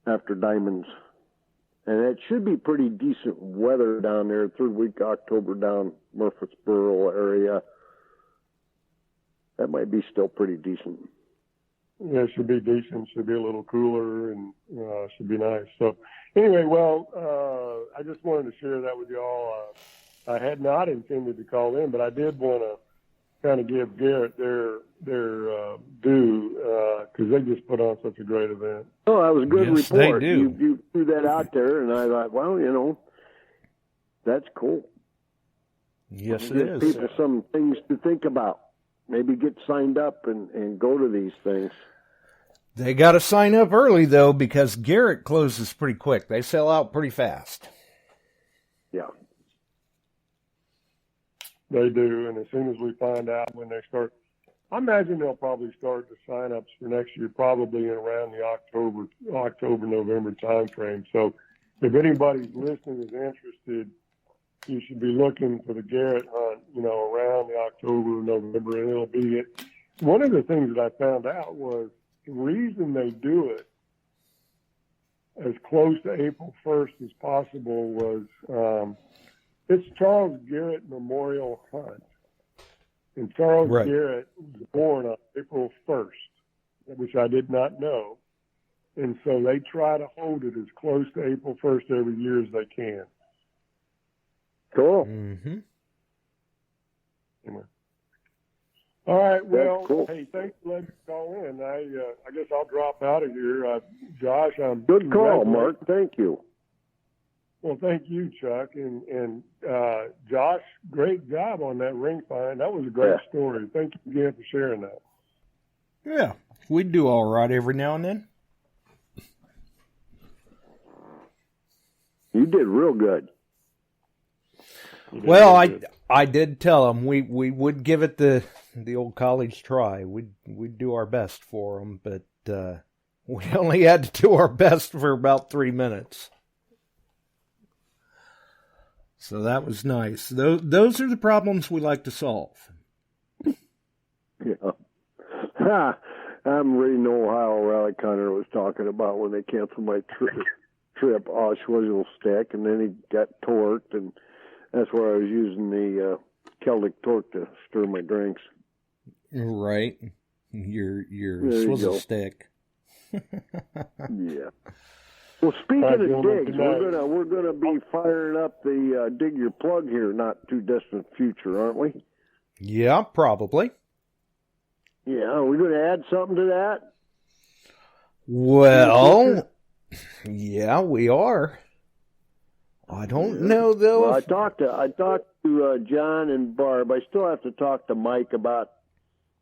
S7: after diamonds. And it should be pretty decent weather down there, third week of October down Murfreesboro area. That might be still pretty decent.
S9: Yeah, it should be decent. Should be a little cooler, and should be nice. So, anyway, I just wanted to share that with y'all. I had not intended to call in, but I did want to kind of give Garrett their due, because they just put on such a great event.
S7: Oh, that was a good
S2: Yes,
S7: report.
S2: they do.
S7: You threw that out there, and I thought, well, that's cool.
S2: Yes, it
S7: Give
S2: is.
S7: people some things to think about. Maybe get signed up and go to these things.
S2: They got to sign up early, though, because Garrett closes pretty quick. They sell out pretty fast.
S7: Yeah.
S9: They do, and as soon as we find out when they start, I imagine they'll probably start the sign-ups for next year, probably in around the October, November time frame. So if anybody's listening is interested, you should be looking for the Garrett hunt, around the October, November, and it'll be it. One of the things that I found out was the reason they do it as close to April 1st as possible was it's Charles Garrett Memorial Hunt. And Charles Garrett was born on April 1st, which I did not know. And so they try to hold it as close to April 1st every year as they can.
S7: Cool.
S2: Mm-hmm.
S9: Anyway. All right. Well,
S7: cool.
S9: Hey, thanks for letting me call in. I guess I'll drop out of here. Josh, I'm
S7: good call, Mark. Thank you.
S9: Well, thank you, Chuck, and Josh. Great job on that ring find. That was a great story. Thank you again for sharing that.
S2: Yeah, we do all right every now and then.
S7: You did real good.
S2: Well, I did tell them we would give it the old college try. We'd do our best for them, but we only had to do our best for about 3 minutes. So that was nice. Those are the problems we like to solve.
S7: Yeah. I'm reading Ohio Relic Hunter was talking about when they canceled my trip, Auschwitz and then he got torqued, and that's where I was using the Celtic torque to stir my drinks.
S2: Right. Your swizzle stick.
S7: Yeah. Well, speaking of digs, we're gonna be firing up the dig your plug here, not too distant future, aren't we?
S2: Yeah, probably.
S7: Yeah, are we going to add something to that?
S2: Well, yeah, we are. I don't know though.
S7: Well, I talked to John and Barb. I still have to talk to Mike about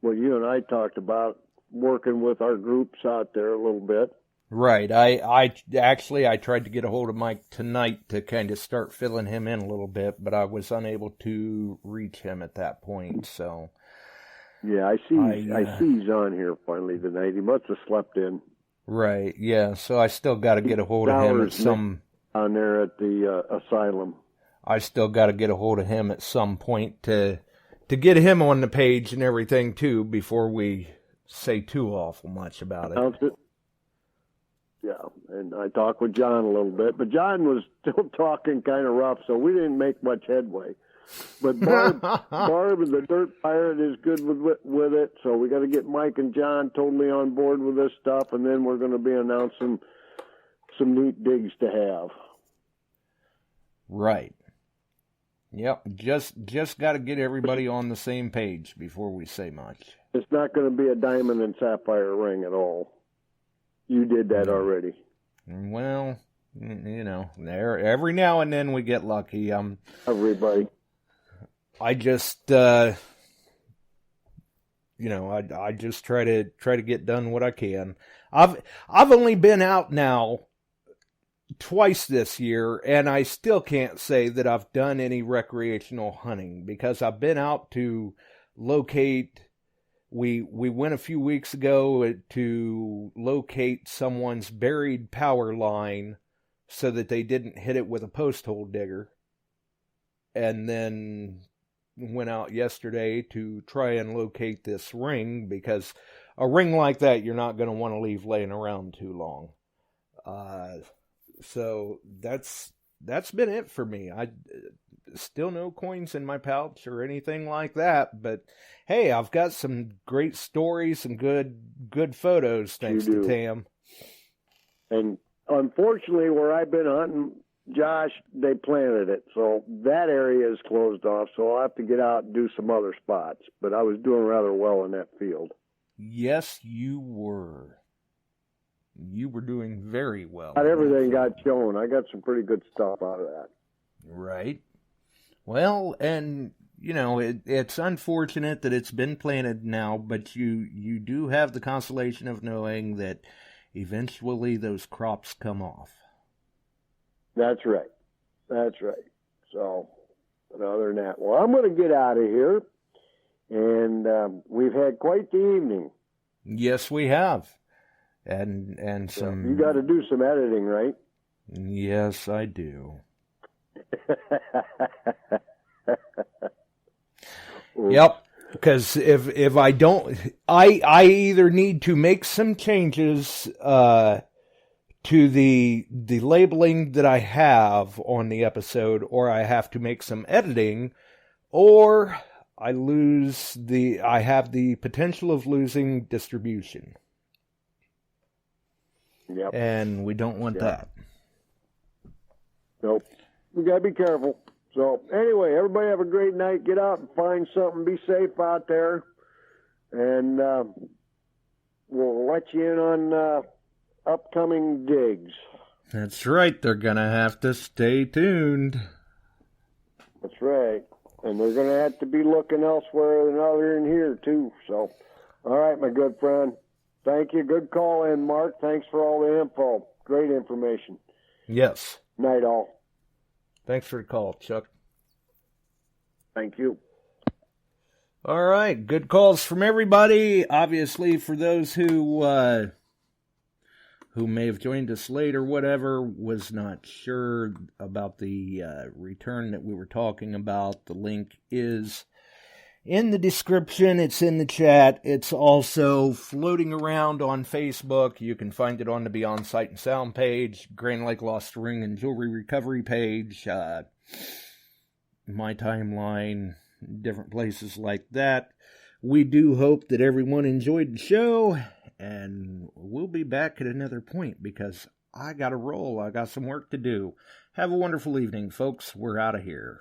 S7: what you and I talked about, working with our groups out there a little bit.
S2: Right. I tried to get a hold of Mike tonight to kind of start filling him in a little bit, but I was unable to reach him at that point. So.
S7: Yeah, I see he's on here finally tonight. He must have slept in.
S2: Right. Yeah. So I still got to get a hold of him at some.
S7: On there at the asylum.
S2: I still got to get a hold of him at some point to get him on the page and everything too before we say too awful much about it.
S7: Yeah, and I talked with John a little bit, but John was still talking kind of rough, so we didn't make much headway. But Barb the Dirt Pirate is good with it, so we got to get Mike and John totally on board with this stuff, and then we're going to be announcing some neat digs to have.
S2: Right. Yep. Just got to get everybody on the same page before we say much.
S7: It's not going to be a diamond and sapphire ring at all. You did that already.
S2: Well, every now and then we get lucky.
S7: Everybody.
S2: I just, I just try to get done what I can. I've only been out now twice this year, and I still can't say that I've done any recreational hunting because I've been out to locate. We went a few weeks ago to locate someone's buried power line so that they didn't hit it with a post hole digger. And then went out yesterday to try and locate this ring because a ring like that you're not going to want to leave laying around too long. So that's been it for me. I still no coins in my pouch or anything like that, but hey, I've got some great stories and good photos thanks to Tam.
S7: And unfortunately, where I've been hunting, Josh, they planted it, so that area is closed off, so I'll have to get out and do some other spots. But I was doing rather well in that field.
S2: Yes, you were. You were doing very well.
S7: Not everything got shown. I got some pretty good stuff out of that.
S2: Right. Well, and, it's unfortunate that it's been planted now, but you do have the consolation of knowing that eventually those crops come off.
S7: That's right. So, other than that, well, I'm going to get out of here, and we've had quite the evening.
S2: Yes, we have. And some...
S7: You got to do some editing, right?
S2: Yes, I do. Yep. Because if I don't, I either need to make some changes to the labeling that I have on the episode, or I have to make some editing, or I have the potential of losing distribution.
S7: Yep.
S2: And we don't want that.
S7: Nope. We gotta be careful. So anyway, everybody have a great night. Get out and find something. Be safe out there. And we'll let you in on upcoming digs.
S2: That's right. They're going to have to stay tuned.
S7: That's right. And they're going to have to be looking elsewhere than other than here, too. So, all right, my good friend. Thank you. Good call in, Mark. Thanks for all the info. Great information.
S2: Yes.
S7: Night all.
S2: Thanks for the call, Chuck.
S7: Thank you.
S2: All right. Good calls from everybody. Obviously, for those who may have joined us late or whatever, was not sure about the return that we were talking about, the link is in the description. It's in the chat. It's also floating around on Facebook. You can find it on the Beyond Sight and Sound page, Grand Lake Lost Ring and Jewelry Recovery page, my timeline, different places like that. We do hope that everyone enjoyed the show, and we'll be back at another point because I got to roll. I got some work to do. Have a wonderful evening, folks. We're out of here.